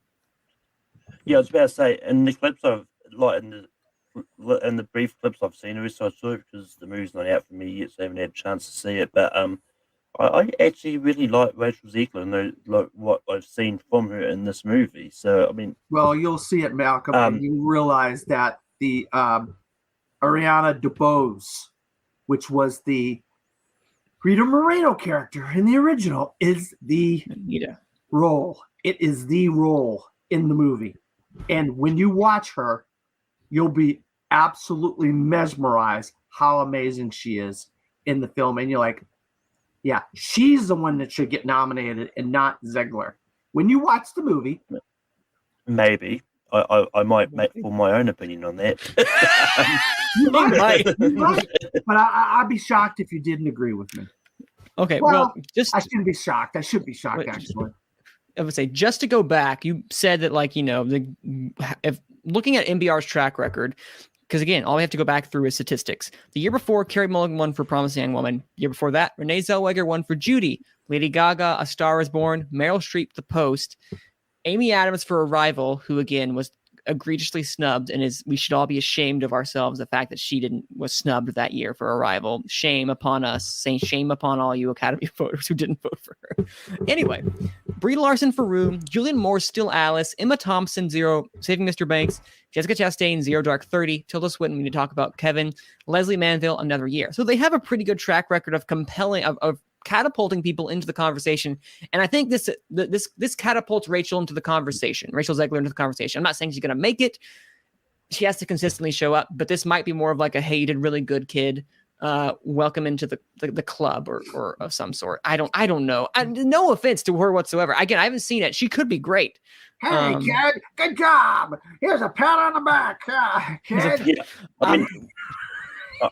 Yeah, I was about to say, in the clips in the brief clips I've seen, I saw it because the movie's not out for me yet, so I haven't had a chance to see it. But I actually really like Rachel Zegler and like what I've seen from her in this movie. So I mean, well, you'll see it, Malcolm, and you realize that the Ariana DeBose, which was the Rita Moreno character in the original, is the role. It is the role in the movie. And when you watch her, you'll be absolutely mesmerized how amazing she is in the film. And you're like, yeah, she's the one that should get nominated and not Zegler. When you watch the movie. Maybe. I might form my own opinion on that. You might. But I'd be shocked if you didn't agree with me. Okay, well I shouldn't be shocked. I should be shocked, actually. I would say, just to go back, you said that, if looking at NBR's track record, because again, all we have to go back through is statistics. The year before, Carey Mulligan won for Promising Young Woman. The year before that, Renee Zellweger won for Judy. Lady Gaga, A Star Is Born. Meryl Streep, The Post. Amy Adams for Arrival, who again was egregiously snubbed, and we should all be ashamed of ourselves, the fact that she was snubbed that year for Arrival. Shame upon us, saying shame upon all you Academy voters who didn't vote for her. Anyway, Brie Larson for Room, Julianne Moore, Still Alice, Emma Thompson, Zero, Saving Mr. Banks, Jessica Chastain, Zero Dark 30, Tilda Swinton, we need to talk about Kevin, Leslie Manville, Another Year. So they have a pretty good track record of of catapulting people into the conversation. And I think this catapults Rachel into the conversation, Rachel Zegler into the conversation. I'm not saying she's going to make it. she has to consistently show up. But this might be more of like a, hey, you did really good, kid. Welcome into the club or of some sort. I don't know. No offense to her whatsoever. Again, I haven't seen it. She could be great. Hey, kid, good job. Here's a pat on the back, kid. Yeah,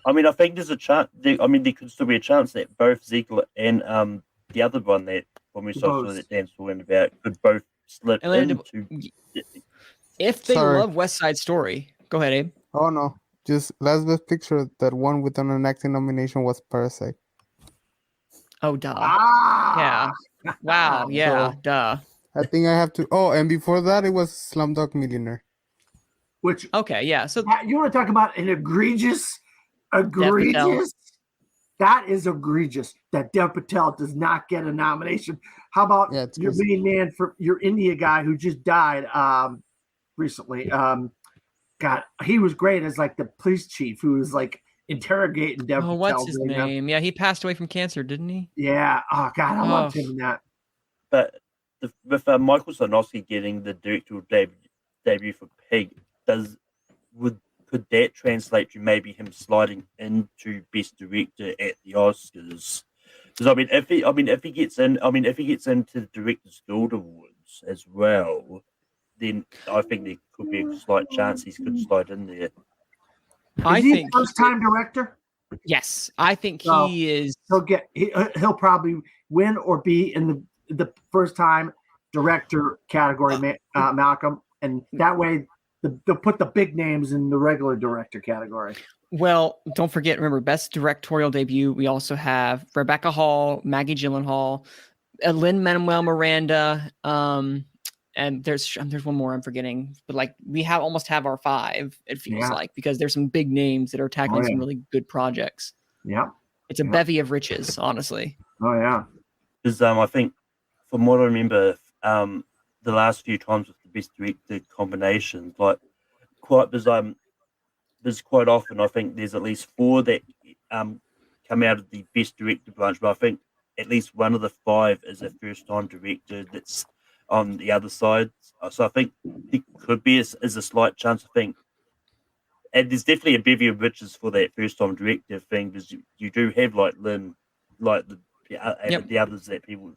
I mean, I think there's a chance. There could still be a chance that both Ziegler and the other one that when we saw that Dan's talking about could both slip into. If they love West Side Story, go ahead, Abe. Oh no, just last best picture. That one with an acting nomination was Parasite. Oh, duh. Ah! Yeah. Wow. Yeah. So, duh. I think I have to. Oh, and before that, it was Slumdog Millionaire. Which okay, yeah. So you want to talk about an egregious? That is egregious. That Dev Patel does not get a nomination. How about your main man for your India guy who just died recently? God, he was great as like the police chief who was like interrogating Dev Patel. What's his name? Yeah, he passed away from cancer, didn't he? Yeah. Oh God, I loved him in that. But with Michael Sarnowski getting the directorial debut for Pig, could that translate to maybe him sliding into Best Director at the Oscars? Because if he gets into the Directors Guild Awards as well, then I think there could be a slight chance he could slide in there. Is he a first-time director? Yes, I think he is. He'll probably win or be in the first-time director category, Malcolm, and that way. They'll put the big names in the regular director category. Well, don't forget, remember, best directorial debut. We also have Rebecca Hall, Maggie Gyllenhaal, Lin-Manuel Miranda, and there's one more I'm forgetting, but like we almost have our 5. It feels like, because there's some big names that are tackling some really good projects. Yeah, it's a bevy of riches, honestly. Oh yeah, because I think from what I remember, the last few times with the best director combinations, like there's quite often I think there's at least 4 that come out of the best director branch, but I think at least one of the 5 is a first time director that's on the other side. So I think it could be is a slight chance. I think, and there's definitely a bevy of riches for that first time director thing, because you do have like Lynn, like the others that people.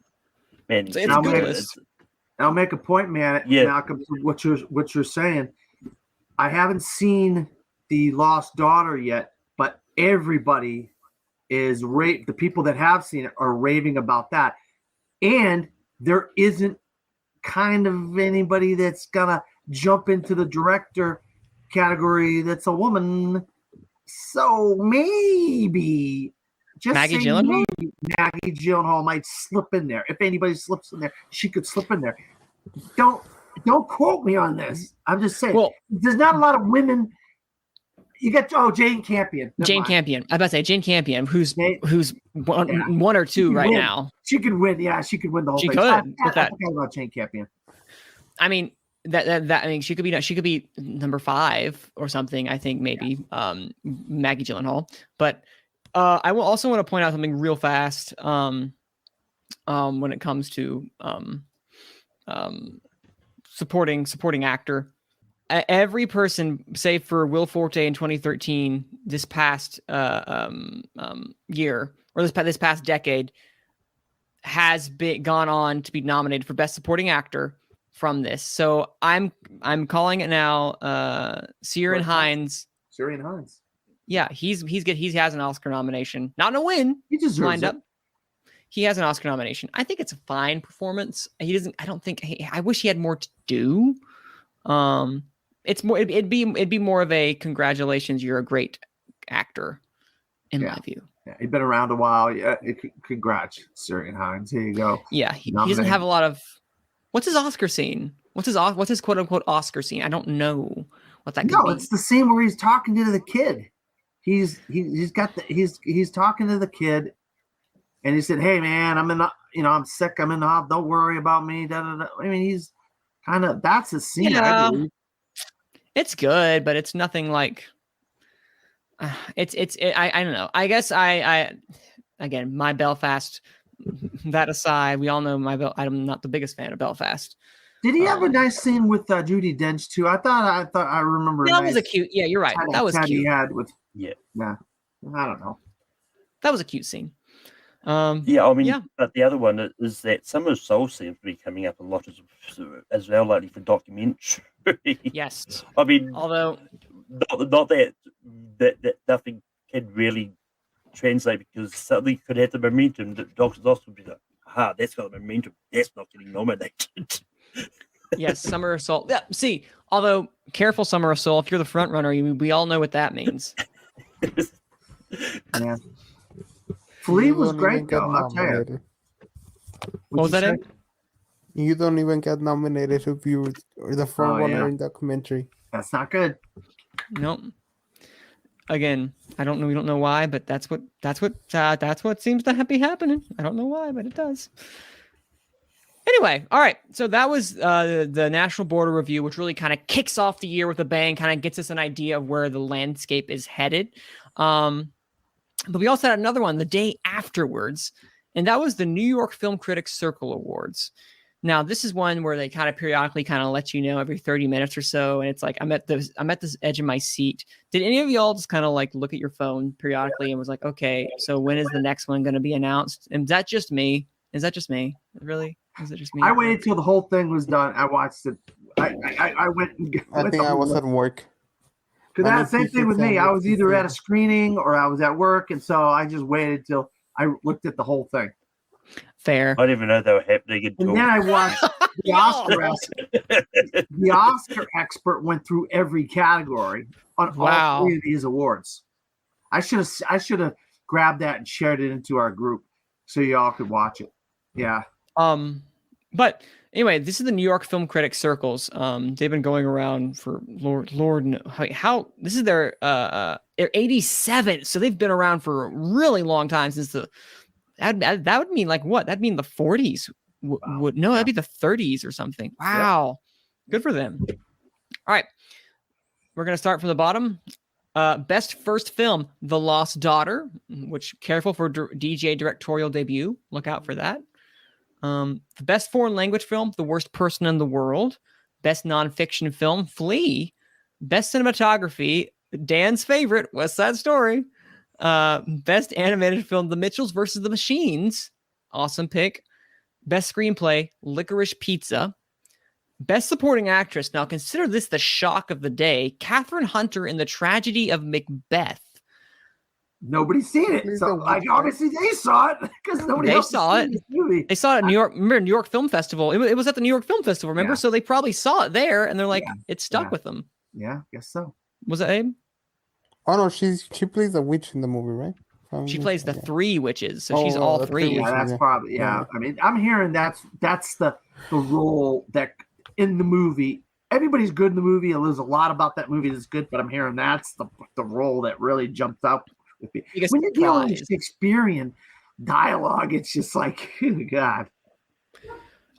Man, so it's a good list. I'll make a point, man. Malcolm, what you're saying. I haven't seen The Lost Daughter yet, but everybody is the people that have seen it are raving about that, and there isn't kind of anybody that's gonna jump into the director category that's a woman. So maybe Maggie Gyllenhaal. Maggie Gyllenhaal might slip in there. If anybody slips in there, she could slip in there. Don't quote me on this. I'm just saying. Well, there's not a lot of women. You got Jane Campion. Campion. I was about to say Jane Campion, who's one or two right now. She could win. Yeah, she could win the whole thing. She could. I forgot about Jane Campion. I mean that. I mean, she could be number 5 or something. I think maybe Maggie Gyllenhaal. But I will also want to point out something real fast. When it comes to supporting actor. Every person, save for Will Forte in 2013, this past year or this past decade, has gone on to be nominated for Best Supporting Actor from this. So I'm calling it now. Ciarán Hinds. Ciarán Hinds. Yeah, he's good. He has an Oscar nomination, not a win. He deserves lined it. Up. He has an Oscar nomination. I think it's a fine performance. He doesn't. I don't think. I wish he had more to do. It's more. It'd be more of a congratulations. You're a great actor, in my view. Yeah, he's been around a while. Yeah, congrats, Ciarán Hinds. Here you go. Yeah, he doesn't have a lot of. What's his Oscar scene? What's his quote unquote Oscar scene? I don't know what that could be. No, it's the scene where he's talking to the kid. He's talking to the kid, and he said, "Hey man, I'm sick. I'm in the hospital. Don't worry about me." Da, da, da. I mean, he's kind of that's his scene. Yeah. It's good, but it's nothing like. I don't know. I guess I again, my Belfast. That aside, we all know I'm not the biggest fan of Belfast. Did he have a nice scene with Judi Dench too? I thought I remember. That was a cute. Yeah, you're right. That was cute. He had with Yeah. I don't know. That was a cute scene. Yeah, I mean, but the other one is that Summer of Soul seems to be coming up a lot as well, lately for documentary. Yes. I mean, although not that nothing can really translate because something could have the momentum that Doctor Lost would be like, that's got the momentum. That's not getting nominated. Yes, Summer of Soul. Yeah, see, although careful, Summer of Soul. If you're the front runner, we all know what that means. Yeah. Flea was great though. I'll tell you. What was that? Ed? You don't even get nominated if you were the front runner in documentary. That's not good. Nope. Again, I don't know. We don't know why, but that's what seems to be happening. I don't know why, but it does. Anyway, all right. So that was the National Board of Review, which really kind of kicks off the year with a bang, kind of gets us an idea of where the landscape is headed. But we also had another one the day afterwards, and that was the New York Film Critics Circle Awards. Now, this is one where they kind of periodically kind of let you know every 30 minutes or so, and it's like I'm at this edge of my seat. Did any of y'all just kind of like look at your phone periodically and was like, okay, so when is the next one going to be announced? And is that just me? Really? Is it just me? I waited till the whole thing was done. I watched it. I went. I think I was at work. Because that's the same thing with me. I was either at a screening or I was at work, and so I just waited till I looked at the whole thing. Fair. I didn't even know they were happening until. And then I watched the Oscar. The Oscar expert went through every category on all three of these awards. I should have grabbed that and shared it into our group so y'all could watch it. Yeah. But anyway, this is the New York Film Critics Circles. They've been going around for Lord how this is their 87th, so they've been around for a really long time since that would mean like what? That'd mean the 40s. That'd be the 30s or something. Wow, good for them. All right, we're gonna start from the bottom. Best first film, The Lost Daughter, which careful for DJ directorial debut. Look out for that. The best foreign language film, The Worst Person in the World. Best nonfiction film, Flea. Best cinematography, Dan's favorite, West Side Story. Best animated film, The Mitchells versus the Machines. Awesome pick. Best screenplay, Licorice Pizza. Best supporting actress. Now consider this the shock of the day. Katherine Hunter in The Tragedy of Macbeth. Nobody's seen it, so obviously they saw it because nobody else saw it. This movie. They saw it at New York. Remember New York Film Festival? It was at the New York Film Festival. Remember, so they probably saw it there, and they're like, it stuck with them. Yeah, guess so. Was it Abe? Oh no, she plays a witch in the movie, right? She plays the three witches, so she's all three. Yeah, that's probably I mean, I'm hearing that's the role that in the movie. Everybody's good in the movie. There's a lot about that movie that's good, but I'm hearing that's the role that really jumps out. When you're dealing with Shakespearean dialogue, it's just like, oh God.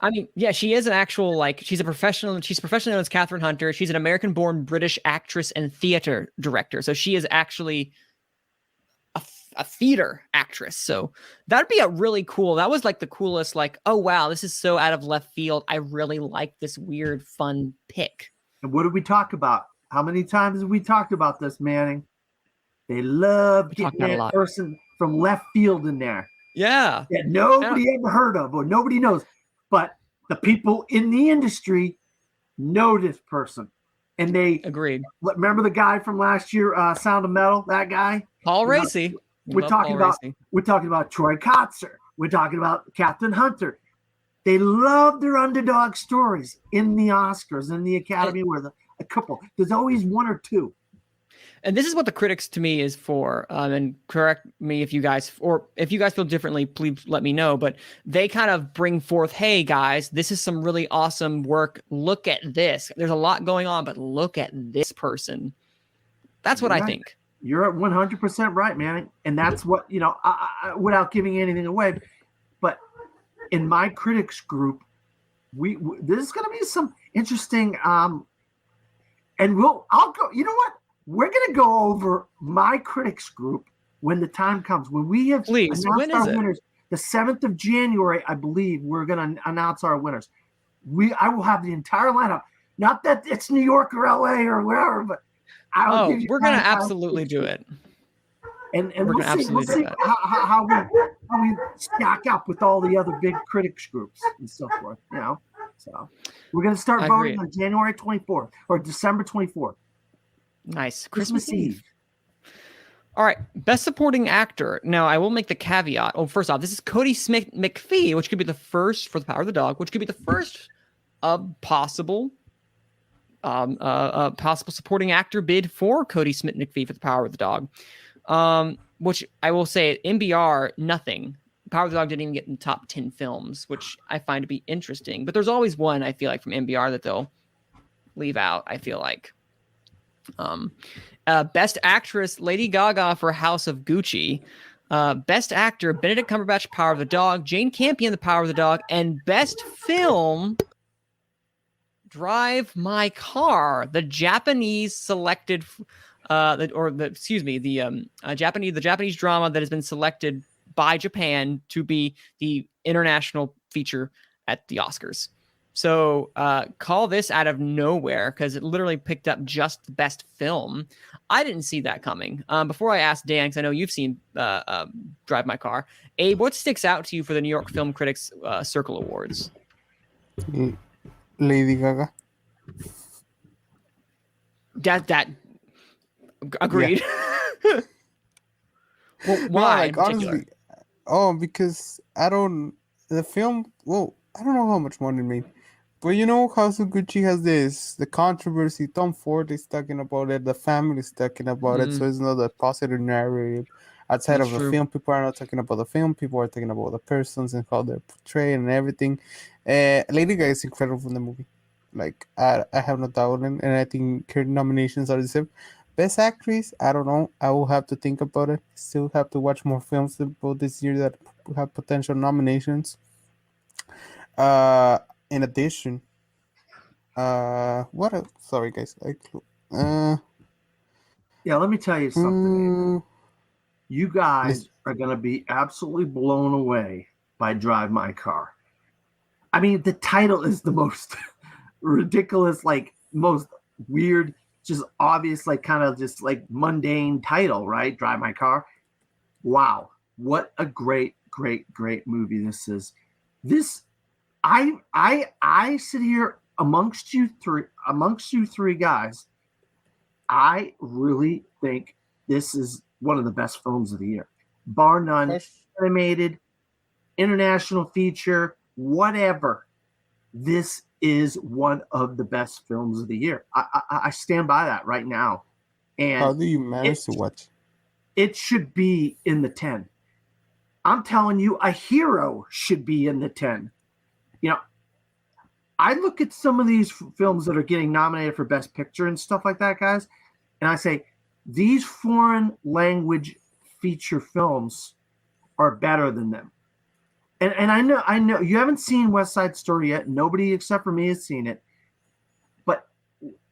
I mean, yeah, she is an actual, she's a professional. She's professionally known as Katherine Hunter. She's an American-born British actress and theater director. So she is actually a theater actress. So that'd be that was like the coolest, oh, wow, this is so out of left field. I really like this weird, fun pick. And what did we talk about? How many times have we talked about this, Manning? They love getting that person from left field in there. Yeah. That nobody ever heard of or nobody knows. But the people in the industry know this person. And they agreed. Remember the guy from last year, Sound of Metal, that guy? Paul Racy. We're talking about Troy Kotzer. We're talking about Captain Hunter. They love their underdog stories in the Oscars, in the Academy, where a couple. There's always one or two. And this is what the critics to me is for. And correct me if you guys feel differently, please let me know. But they kind of bring forth, hey guys, this is some really awesome work. Look at this. There's a lot going on, but look at this person. That's what I think. You're 100% right, man. And that's what, I, without giving anything away, but in my critics group, this is going to be some interesting, and I'll go, you know what? We're going to go over my critics group when the time comes. When we have announced our winners, the 7th of January, I believe, we're going to announce our winners. I will have the entire lineup. Not that it's New York or LA or wherever, but I'll give you we're gonna my entire absolutely do it. And We're we'll gonna see, absolutely do that. how we stack up with all the other big critics groups and so forth. So we're gonna start I voting agree. on January 24th or December 24th. Nice. Christmas Eve. Eve. All right, best supporting actor. Now, I will make the caveat. Oh, first off, this is Cody Smith McPhee, which could be the first for The Power of the Dog, which could be the first possible supporting actor bid for Cody Smith McPhee for The Power of the Dog. Which I will say, NBR, nothing. Power of the Dog didn't even get in the top 10 films, which I find to be interesting. But there's always one, I feel like, from NBR that they'll leave out, I feel like. Best actress, Lady Gaga for House of Gucci. Best actor, Benedict Cumberbatch, Power of the Dog. Jane Campion, The Power of the Dog. And best film, Drive My Car, the Japanese selected, Japanese drama that has been selected by Japan to be the international feature at the Oscars. So call this out of nowhere because it literally picked up just the best film. I didn't see that coming. Before I ask Dan, because I know you've seen Drive My Car, Abe, what sticks out to you for the New York Film Critics Circle Awards? Lady Gaga. That agreed. Yeah. Well, why? No, honestly, because the film, I don't know how much money it made. But House of Gucci has the controversy. Tom Ford is talking about it. The family is talking about it. So it's not a positive narrative. Outside of the film, people are not talking about the film. People are talking about the persons and how they're portrayed and everything. Lady Gaga is incredible in the movie. Like, I have no doubt in, and I think her nominations are deserved. Best actress, I don't know. I will have to think about it. Still have to watch more films about this year that have potential nominations. In addition, what else? Sorry, guys. Yeah, let me tell you something. You guys are going to be absolutely blown away by Drive My Car. I mean, the title is the most ridiculous, like most weird, just obvious, like kind of just like mundane title, right? Drive My Car. Wow. What a great, great, great movie this is. I sit here amongst you three guys. I really think this is one of the best films of the year, bar none. Animated, international feature, whatever. This is one of the best films of the year. I stand by that right now. And how do you manage to watch? It should be in the 10. I'm telling you, A Hero should be in the 10. I look at some of these films that are getting nominated for Best Picture and stuff like that, guys, and I say, these foreign language feature films are better than them. And I know you haven't seen West Side Story yet. Nobody except for me has seen it. But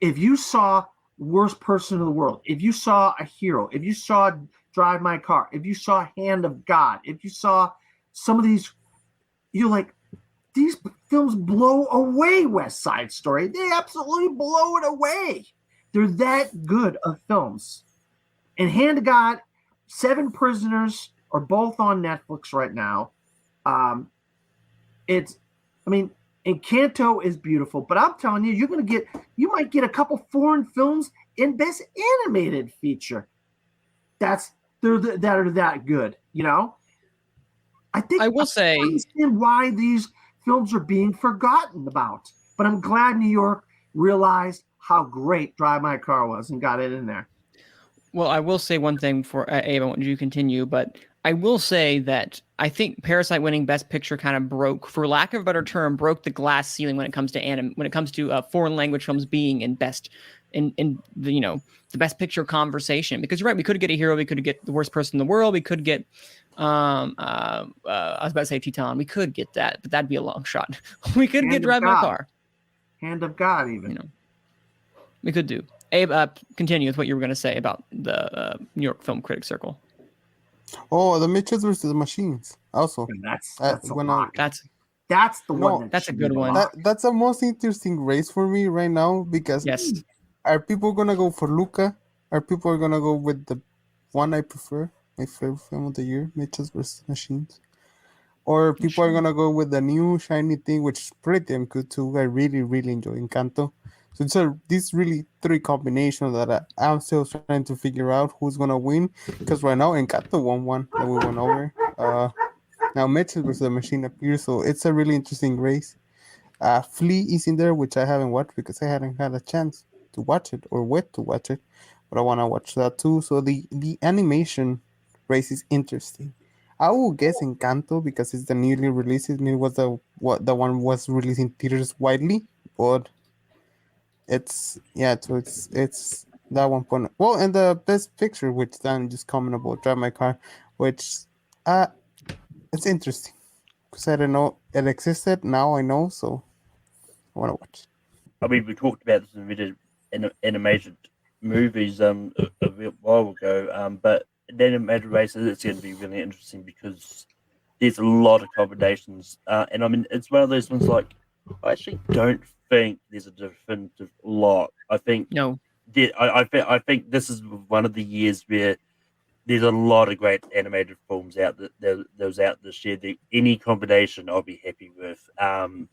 if you saw Worst Person in the World, if you saw A Hero, if you saw Drive My Car, if you saw Hand of God, if you saw some of these, you're like, these films blow away West Side Story. They absolutely blow it away. They're that good of films. And Hand of God, Seven Prisoners are both on Netflix right now. Encanto is beautiful, but I'm telling you, you might get a couple foreign films in Best Animated Feature. That are that good, I think I will say, I understand why these films are being forgotten about, but I'm glad New York realized how great Drive My Car was and got it in there. Well, I will say one thing for Abe. I want you to continue, but I will say that I think Parasite winning Best Picture kind of broke, for lack of a better term, broke the glass ceiling when it comes to foreign language films being in the Best Picture conversation. Because you're right, we could get A Hero, we could get The Worst Person in the World, we could get I was about to say Teton, we could get that, but that'd be a long shot. We could get Drive My Car, Hand of God, even. We could do. Abe, continue with what you were going to say about the New York Film Critics Circle. Oh, the Mitchells versus the Machines. Also, that's a lot. That's the No, one. That that's a should good be one. locked. That's the most interesting race for me right now because Yes. are people gonna go for Luca? Are people gonna go with the one I prefer, my favorite film of the year, Mitchell's vs. Machines? Or people are gonna go with the new shiny thing, which is pretty damn good too. I really, really enjoy Encanto. So it's this really three combination that I'm still trying to figure out who's gonna win. Because right now Encanto won one that we went over. Now Mitchell versus the Machine appears, so it's a really interesting race. Flea is in there, which I haven't watched because I hadn't had a chance to watch it or wait to watch it, but I want to watch that too. So the animation race is interesting. I will guess Encanto because it's the newly released and it was the one was released in theaters widely, but it's so it's that one point. Well, and the best picture, which Dan just commented about Drive My Car, which it's interesting because I didn't know it existed. Now I know, so I want to watch. I mean, we talked about this in animated movies a while ago, but in animated races, it's going to be really interesting because there's a lot of combinations, and I mean, it's one of those ones like I actually don't think there's a definitive lot. I think No. I think this is one of the years where there's a lot of great animated films out that was out this year. Any combination I'll be happy with. And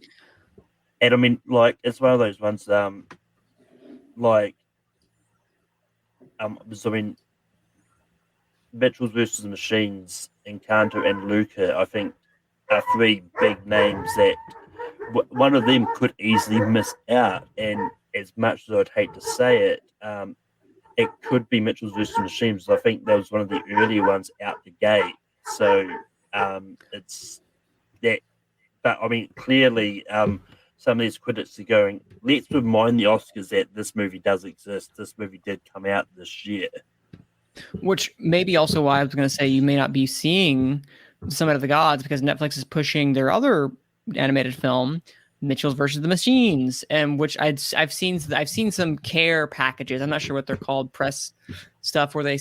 I mean, like, it's one of those ones, so I mean, Mitchell's versus the Machines, Encanto, and Luca, I think, are three big names that one of them could easily miss out. And as much as I'd hate to say it, it could be Mitchell's versus Machines. I think that was one of the earlier ones out the gate. So it's that. But I mean, clearly, some of these critics are going, let's remind the Oscars that this movie does exist. This movie did come out this year. Which may be also why I was going to say you may not be seeing Summit of the Gods because Netflix is pushing their other animated film, Mitchell's versus the Machines, and which I've seen some care packages. I'm not sure what they're called, press stuff where they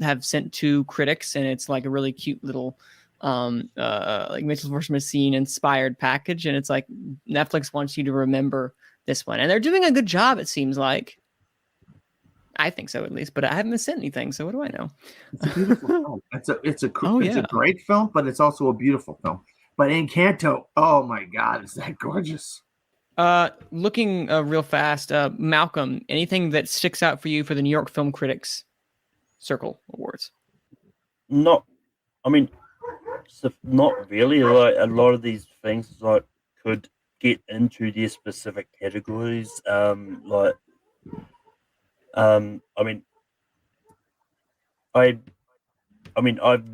have sent to critics, and it's like a really cute little like Mitchell's versus Machine inspired package, and it's like Netflix wants you to remember this one, and they're doing a good job. It seems like. I think so, at least, but I haven't sent anything, so what do I know? It's a beautiful film. It's a great film, but it's also a beautiful film. But Encanto, oh my God, is that gorgeous? Looking real fast, Malcolm, anything that sticks out for you for the New York Film Critics Circle Awards? Not really. Like a lot of these things, like could get into their specific categories. I've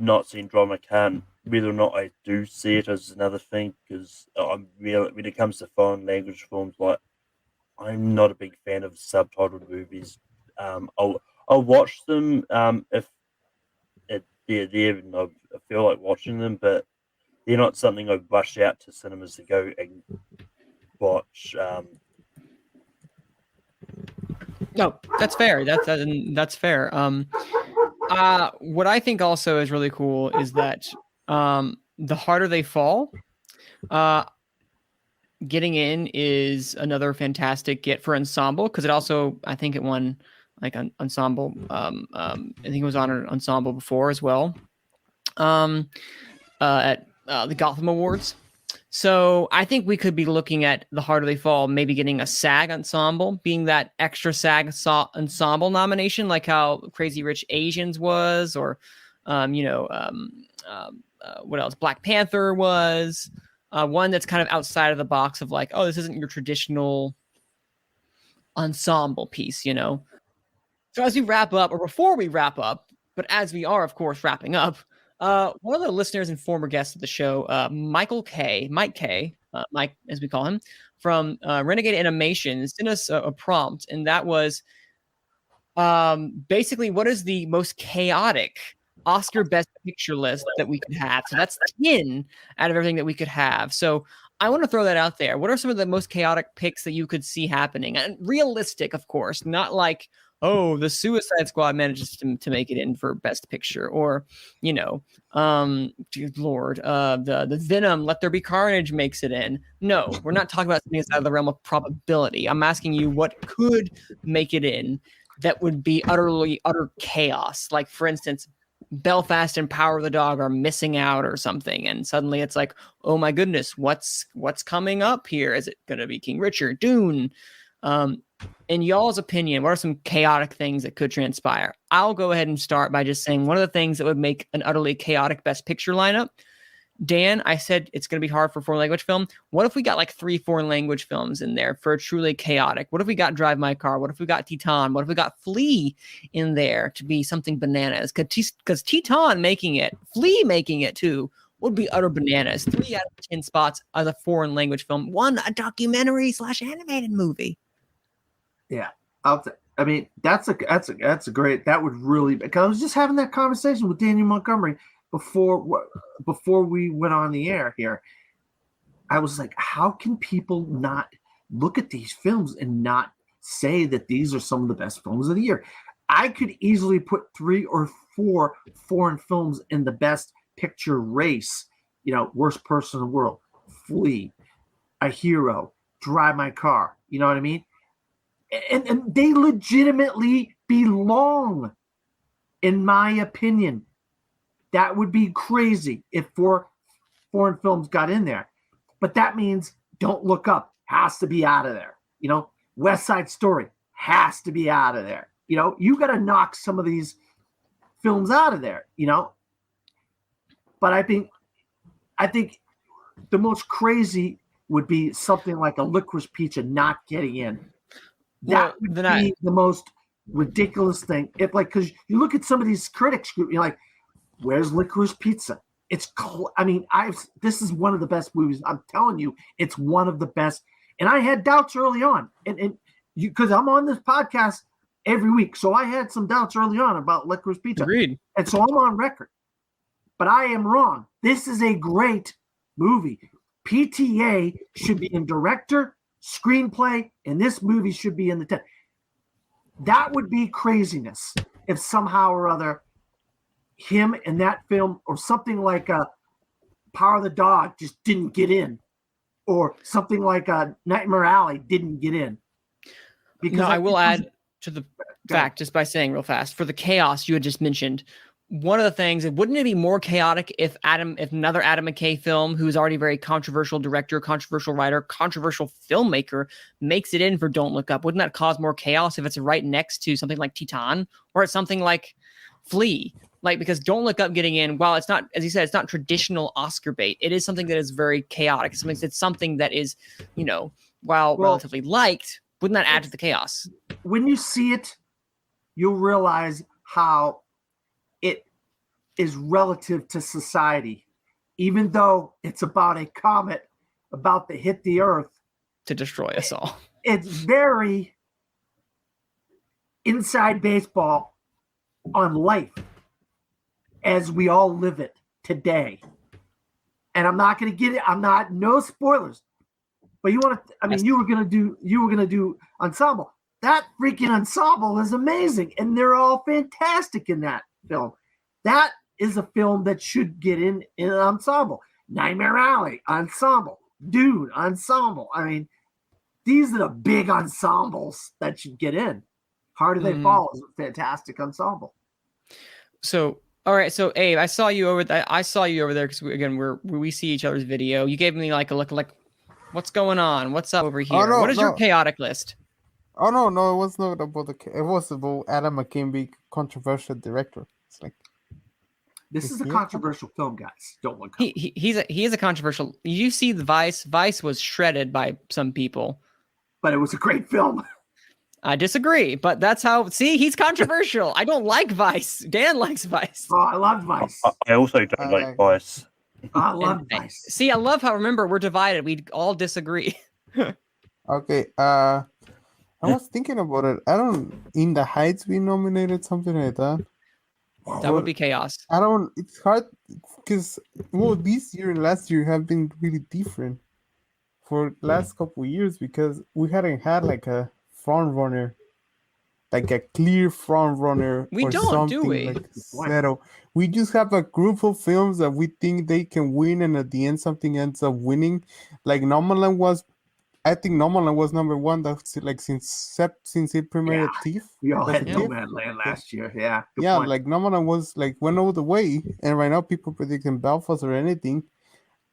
not seen Drama Can. Whether or not I do see it is another thing, because I'm real when it comes to foreign language films. Like, I'm not a big fan of subtitled movies. I'll watch them if they're there and I feel like watching them, but they're not something I rush out to cinemas to go and watch. No, that's fair. That's fair. What I think also is really cool is that The Harder They Fall, getting in is another fantastic get for ensemble, because it also, I think it won like an ensemble. I think it was honored ensemble before as well at the Gotham Awards. So I think we could be looking at The Harder They Fall, maybe getting a SAG ensemble, being that extra SAG ensemble nomination, like how Crazy Rich Asians was, or, what else? Black Panther was. One that's kind of outside of the box of like, oh, this isn't your traditional ensemble piece, you know? So as we wrap up, or before we wrap up, but as we are, of course, wrapping up, one of the listeners and former guests of the show, Mike K, Mike, as we call him, from Renegade Animations, sent us a prompt, and that was basically, what is the most chaotic Oscar Best Picture list that we could have? So that's 10 out of everything that we could have. So I want to throw that out there. What are some of the most chaotic picks that you could see happening? And realistic, of course, not like oh, the Suicide Squad manages to make it in for Best Picture, or dear Lord, the Venom, Let There Be Carnage makes it in. No, we're not talking about something that's out of the realm of probability. I'm asking you what could make it in that would be utter chaos. Like, for instance, Belfast and Power of the Dog are missing out or something, and suddenly it's like, oh my goodness, what's coming up here? Is it going to be King Richard, Dune? In y'all's opinion, what are some chaotic things that could transpire? I'll go ahead and start by just saying one of the things that would make an utterly chaotic Best Picture lineup. Dan, I said it's going to be hard for foreign language film. What if we got like 3 foreign language films in there for truly chaotic? What if we got Drive My Car? What if we got Titan? What if we got Flea in there to be something bananas? Because Titan making it, Flea making it too, would be utter bananas. 3 out of 10 spots as a foreign language film. 1 a documentary / animated movie. Yeah, I mean that's a great. That would really. Because I was just having that conversation with Daniel Montgomery before we went on the air here. I was like, how can people not look at these films and not say that these are some of the best films of the year? I could easily put 3 or 4 foreign films in the Best Picture race. Worst person in the world, Flea, A Hero, Drive My Car. You know what I mean? And they legitimately belong, in my opinion. That would be crazy if 4 foreign films got in there. But that means Don't Look Up has to be out of there. West Side Story has to be out of there. You got to knock some of these films out of there, But I think the most crazy would be something like a Licorice Pizza not getting in. That would be the most ridiculous thing. Because you look at some of these critics group, you're like, where's Licorice Pizza? This is one of the best movies. I'm telling you, it's one of the best. And I had doubts early on, and because I'm on this podcast every week, so I had some doubts early on about Licorice Pizza. Agreed. And so I'm on record, but I am wrong. This is a great movie. PTA should be in director, screenplay, and this movie should be in the 10. That would be craziness if somehow or other him and that film or something like Power of the Dog just didn't get in, or something like Nightmare Alley didn't get in. Because I will add to the fact, just by saying real fast, for the chaos you had just mentioned, one of the things, wouldn't it be more chaotic if another Adam McKay film, who's already a very controversial director, controversial writer, controversial filmmaker, makes it in for Don't Look Up? Wouldn't that cause more chaos if it's right next to something like Titan or it's something like Flea? Because Don't Look Up getting in, while it's not, as you said, it's not traditional Oscar bait, it is something that is very chaotic. It's something that is, while relatively liked, wouldn't that add to the chaos? When you see it, you'll realize how it is relative to society, even though it's about a comet about to hit the earth to destroy us all. It's very inside baseball on life as we all live it today. And I'm not going to get it. No spoilers, but you were going to do Ensemble. That freaking Ensemble is amazing. And they're all fantastic in that film. That is a film that should get in an Ensemble. Nightmare Alley, Ensemble. Dune, Ensemble. These are the big ensembles that should get in. Harder They Fall is a fantastic ensemble. So, all right. So, Abe, I saw you over there because we see each other's video. You gave me like a look, like, what's going on? What's up over here? Oh, no, what is your chaotic list? Oh no, it was not about it was about Adam McKay being controversial director. It's like, this is a controversial film, guys. Don't look up. He is a controversial. You see the Vice. Vice was shredded by some people, but it was a great film. I disagree, but that's how. See, he's controversial. I don't like Vice. Dan likes Vice. Oh, I love Vice. I also don't like Vice. I love Vice. See, I love how. Remember, we're divided. We all disagree. Okay. I was thinking about it. In the Heights be nominated, something like that. That would be chaos. It's hard because this year and last year have been really different for last couple of years because we hadn't had like a front runner like a clear front runner We or don't, do something we? like settle. We just have a group of films that we think they can win, and at the end something ends up winning. Like Nomadland was, I think Nomadland was number one. That's like since it premiered at TIFF. We all That's had a TIFF. Nomadland last year. Yeah. Good Yeah, point. like Nomadland was like went all the way, and right now people predicting Belfast or anything.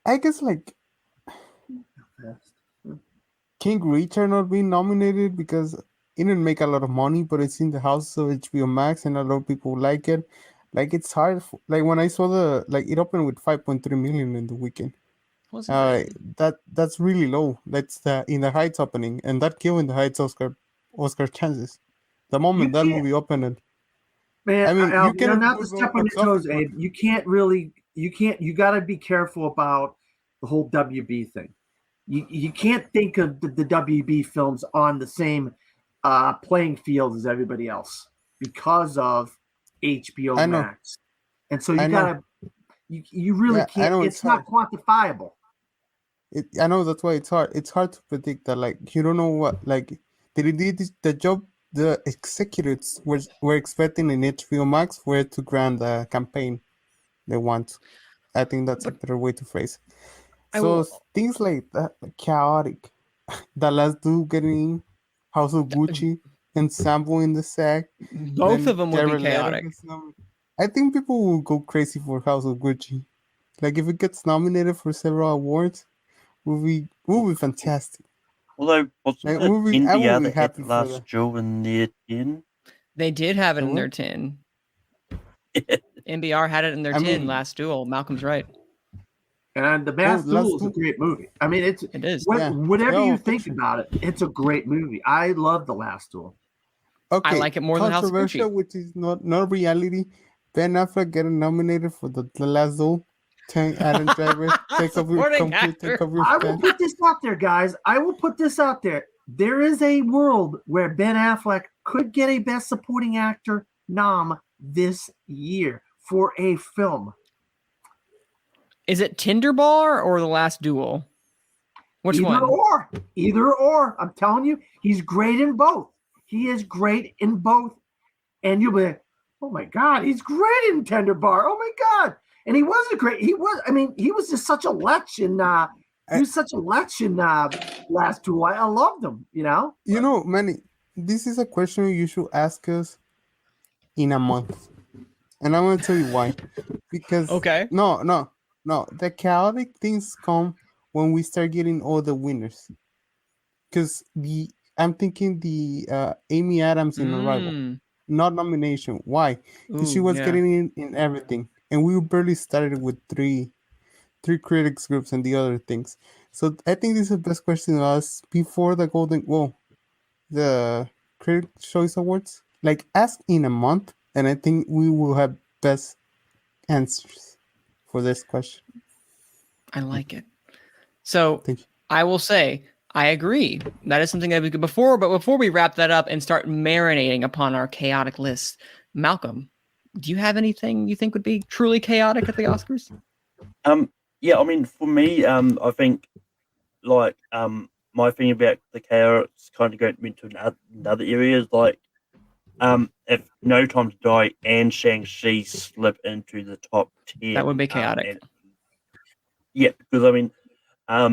I guess like King Richard not being nominated because it didn't make a lot of money, but it's in the house of HBO Max, and a lot of people like it. Like it's hard. Like when I saw it opened with 5.3 million in the weekend. Wasn't bad. That's really low. That's the In the Heights opening, and that killed In the Heights Oscar chances. The moment that movie opened, and Man, I mean, Al, you cannot not do to no step on box your toes, office, Abe. You got to be careful about the whole WB thing. You can't think of the WB films on the same playing field as everybody else because of HBO I know. Max. And so I you know. gotta, you really Yeah, I can't. know It's it's not quantifiable. I know that's why it's hard. It's hard to predict that. Like you don't know what like they did the job. The executives were expecting in HBO Max for it to grant the campaign they want. I think that's a better way to phrase. I So will- things like that, like chaotic. The last dude getting in, House of Gucci, and Sambo in the sack. Both of them would be Jared Leto chaotic. gets I think people will go crazy for House of Gucci. Like if it gets nominated for several awards, will be fantastic. Although, wasn't Like, I will be NBR that had happy the for last that. jewel in their 10? They did have it The in their what? 10. NBR had it in their I 10. mean- Last Duel. Malcolm's right. And The Masked Last Duel is a Duel- great movie. I mean, It is. Yeah. whatever Yeah, you well, think fiction. about it, it's a great movie. I love The Last Duel. Okay, like it more than House of controversial, Gucci. which is not reality. Ben Affleck getting nominated for the Last Duel. Adam Driver, take off your Supporting computer, take actor. off your I will pen. put this out there, guys. I will put this out there. There is a world where Ben Affleck could get a Best Supporting Actor nom this year for a film. Is it Tinder Bar or The Last Duel? Which one? Either or. I'm telling you, he's great in both. He is great in both. And you'll be like, oh my God, he's great in Tender Bar. Oh my God. And he wasn't great. He was just such a lech in Last Duel. I loved him, you know? You know, Manny, this is a question you should ask us in a month. And I'm going to tell you why. Because, Okay. No. The chaotic things come when we start getting all the winners. Because I'm thinking the Amy Adams in Arrival. Not nomination. Why? Because she Ooh, was yeah. getting in everything. And we barely started with three critics groups and the other things. So I think this is the best question to ask before the the Critics' Choice Awards. Like ask in a month, and I think we will have best answers for this question. I like it. So Thank you. I will say, I agree. That is something that we could before, but before we wrap that up and start marinating upon our chaotic list, Malcolm, do you have anything you think would be truly chaotic at the Oscars? Yeah, I mean, for me, I think, like, my thing about the chaos kind of going into another area is, like, if No Time to Die and Shang-Chi slip into the top 10. That would be chaotic. Yeah, because, I mean, I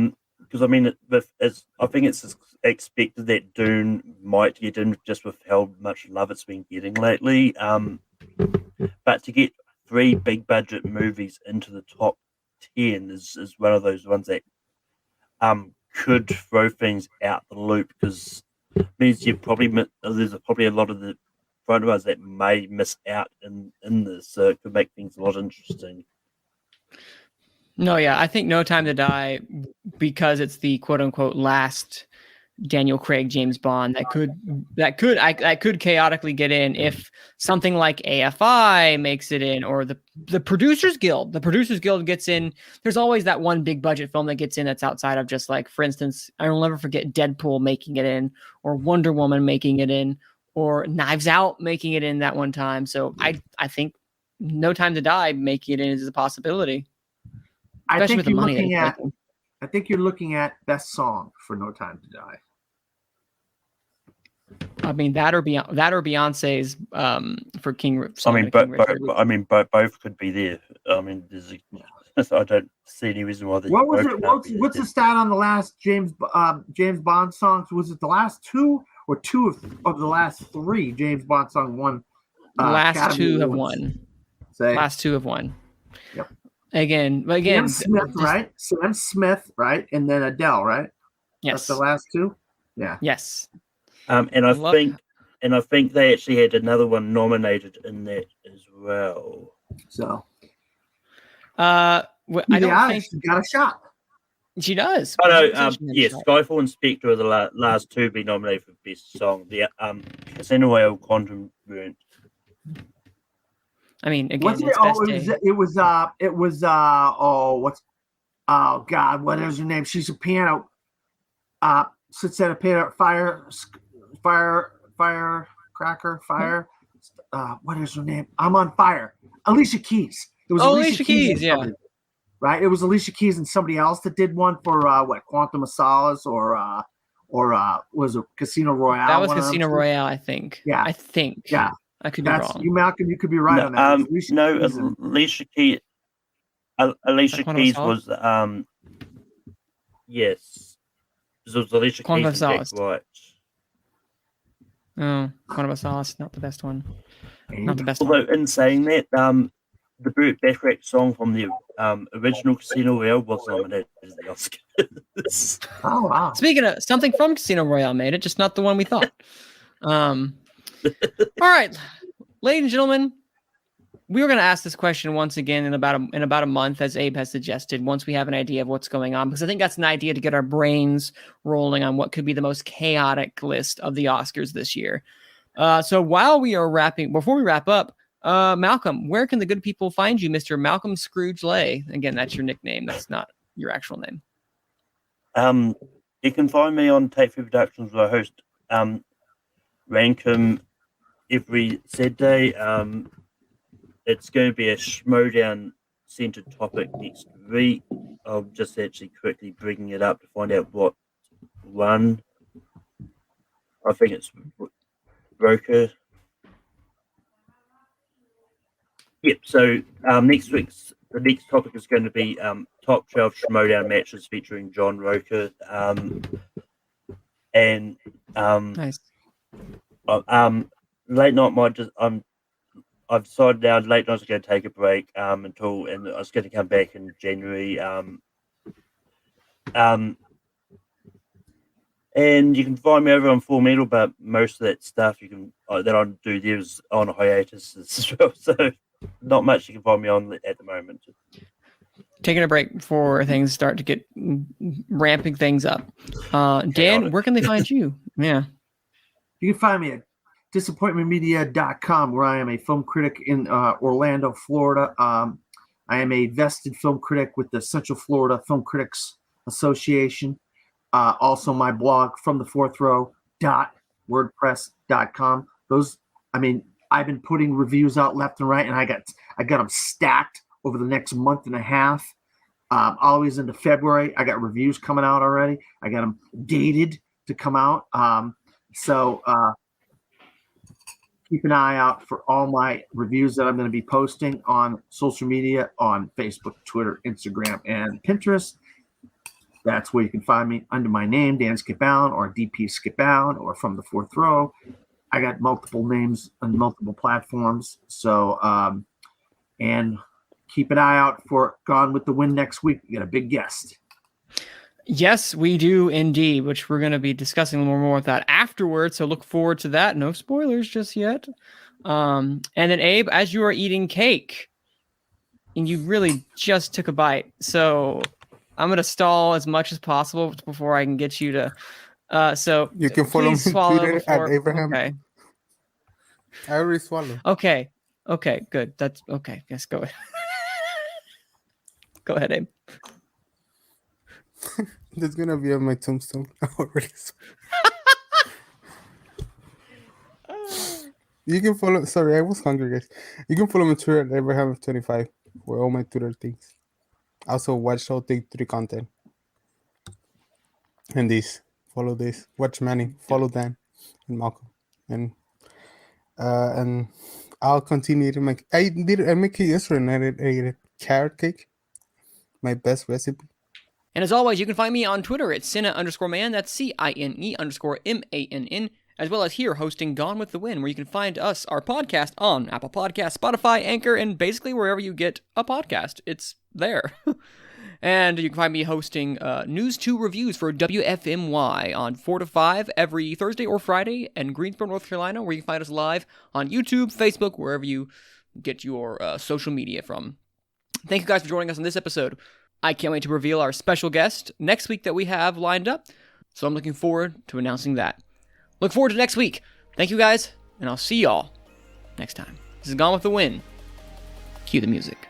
think it's expected that Dune might get in just with how much love it's been getting lately. But to get 3 big budget movies into the top 10 is one of those ones that could throw things out the loop, because it means there's probably a lot of the front runners that may miss out in this, so it could make things a lot interesting. No, yeah, I think No Time to Die, because it's the quote unquote last Daniel Craig James Bond that could chaotically get in if something like AFI makes it in, or the Producers Guild. The Producers Guild gets in. There's always that one big budget film that gets in that's outside of just, like, for instance, I will never forget Deadpool making it in, or Wonder Woman making it in, or Knives Out making it in that one time. So I think No Time to Die making it in is a possibility. Especially with the money that he's making. I think you're looking at best song for No Time to Die. I mean, that or Beyonce's for King. I Song mean, of King Richard. both could be there. I mean, I don't see any reason why they. What was both it? can't be What's there. the stat on the last James Bond songs? Was it the last two or two of the last three James Bond song won? Last Academy two have Awards? won. Say Last two have won. Yep. Again, Sam Smith, right? Sam Smith, right? And then Adele, right? Yes. That's the last two. Yeah. Yes. And I think they actually had another one nominated in that as well. So. I don't think she got a shot. she does. Oh no, She yes, has a shot. Skyfall and Spectre are the last two to be nominated for best song. The Casino Royale Quantum weren't. I mean, again, What's it? it's best day. It was oh God, what is her name? She's a piano. Sits at a piano. Firecracker. What is her name? I'm on fire. Alicia Keys. It was Alicia Keys, and yeah. somebody, right. It was Alicia Keys and somebody else that did one for Quantum of Solace or was it Casino Royale? That was Casino Royale, I think. Yeah. I think. Yeah. I could be wrong. You, Malcolm. You could be right on that. Alicia Keys. Alicia Quantum of Keys Solace? was yes. This was Alicia Quantum Keys of and Jack Solace. White. Oh, Quantum of Solace, not the best one. Not the best Although one. in saying that, the Burt Bacharach song from the original Casino Royale was nominated as the Oscars. Oh wow! Speaking of something from Casino Royale made it, just not the one we thought. All right, ladies and gentlemen, we were going to ask this question once again in about a month, as Abe has suggested. Once we have an idea of what's going on, because I think that's an idea to get our brains rolling on what could be the most chaotic list of the Oscars this year. So before we wrap up, Malcolm, where can the good people find you, Mr. Malcolm Scrooge Lay? Again, that's your nickname. That's not your actual name. You can find me on Take 3 Productions, where I host Rankum every Saturday. It's going to be a Schmodown centered topic next week. I'm just actually quickly bringing it up to find out what won. I think it's Roker. Yep. So the next topic is going to be top 12 Schmodown matches featuring John Roker. Nice. Late night I've decided now late nights are going to take a break and I was going to come back in January. And you can find me over on Full Metal, but most of that stuff that I do there is on a hiatus as well. So not much you can find me on at the moment. Taking a break before things start to get ramping things up. Dan, where can they find you? Yeah. You can find me at disappointmentmedia.com, where I am a film critic in Orlando, Florida. I am a vested film critic with the Central Florida Film Critics Association. Also my blog, fromthefourthrow.wordpress.com. I've been putting reviews out left and right, and I got them stacked over the next month and a half. Always into February. I got reviews coming out already. I got them dated to come out. So keep an eye out for all my reviews that I'm going to be posting on social media, on Facebook, Twitter, Instagram, and Pinterest. That's where you can find me under my name, Dan Skipbound, or DP Skipbound, or From the Fourth Row. I got multiple names on multiple platforms. So, and keep an eye out for Gone with the Wind next week. We got a big guest. Yes, we do indeed, which we're going to be discussing a little more with that afterwards. So look forward to that. No spoilers just yet. And then Abe, as you are eating cake, and you really just took a bite, so I'm going to stall as much as possible before I can get you to. So you can follow me on Twitter at Abraham. Okay. I already swallowed. Okay, good. That's okay. Yes, go ahead. Go ahead, Abe. That's gonna be on my tombstone. I already You can follow. Sorry, I was hungry, guys. You can follow me on Twitter at Abraham25 for all my Twitter things. Also, watch all Take 3 content. And follow this. Watch Manny. Follow Dan and Malcolm. and I'll continue to make. I make it yesterday, and I ate a carrot cake, my best recipe. And as always, you can find me on Twitter at Cine_man. That's CINE_MANN. As well as here hosting Gone with the Wind, where you can find us, our podcast, on Apple Podcasts, Spotify, Anchor, and basically wherever you get a podcast. It's there. And you can find me hosting News 2 reviews for WFMY on 4 to 5 every Thursday or Friday in Greensboro, North Carolina, where you can find us live on YouTube, Facebook, wherever you get your social media from. Thank you guys for joining us on this episode. I can't wait to reveal our special guest next week that we have lined up, so I'm looking forward to announcing that. Look forward to next week. Thank you guys, and I'll see y'all next time. This is Gone with the Wind. Cue the music.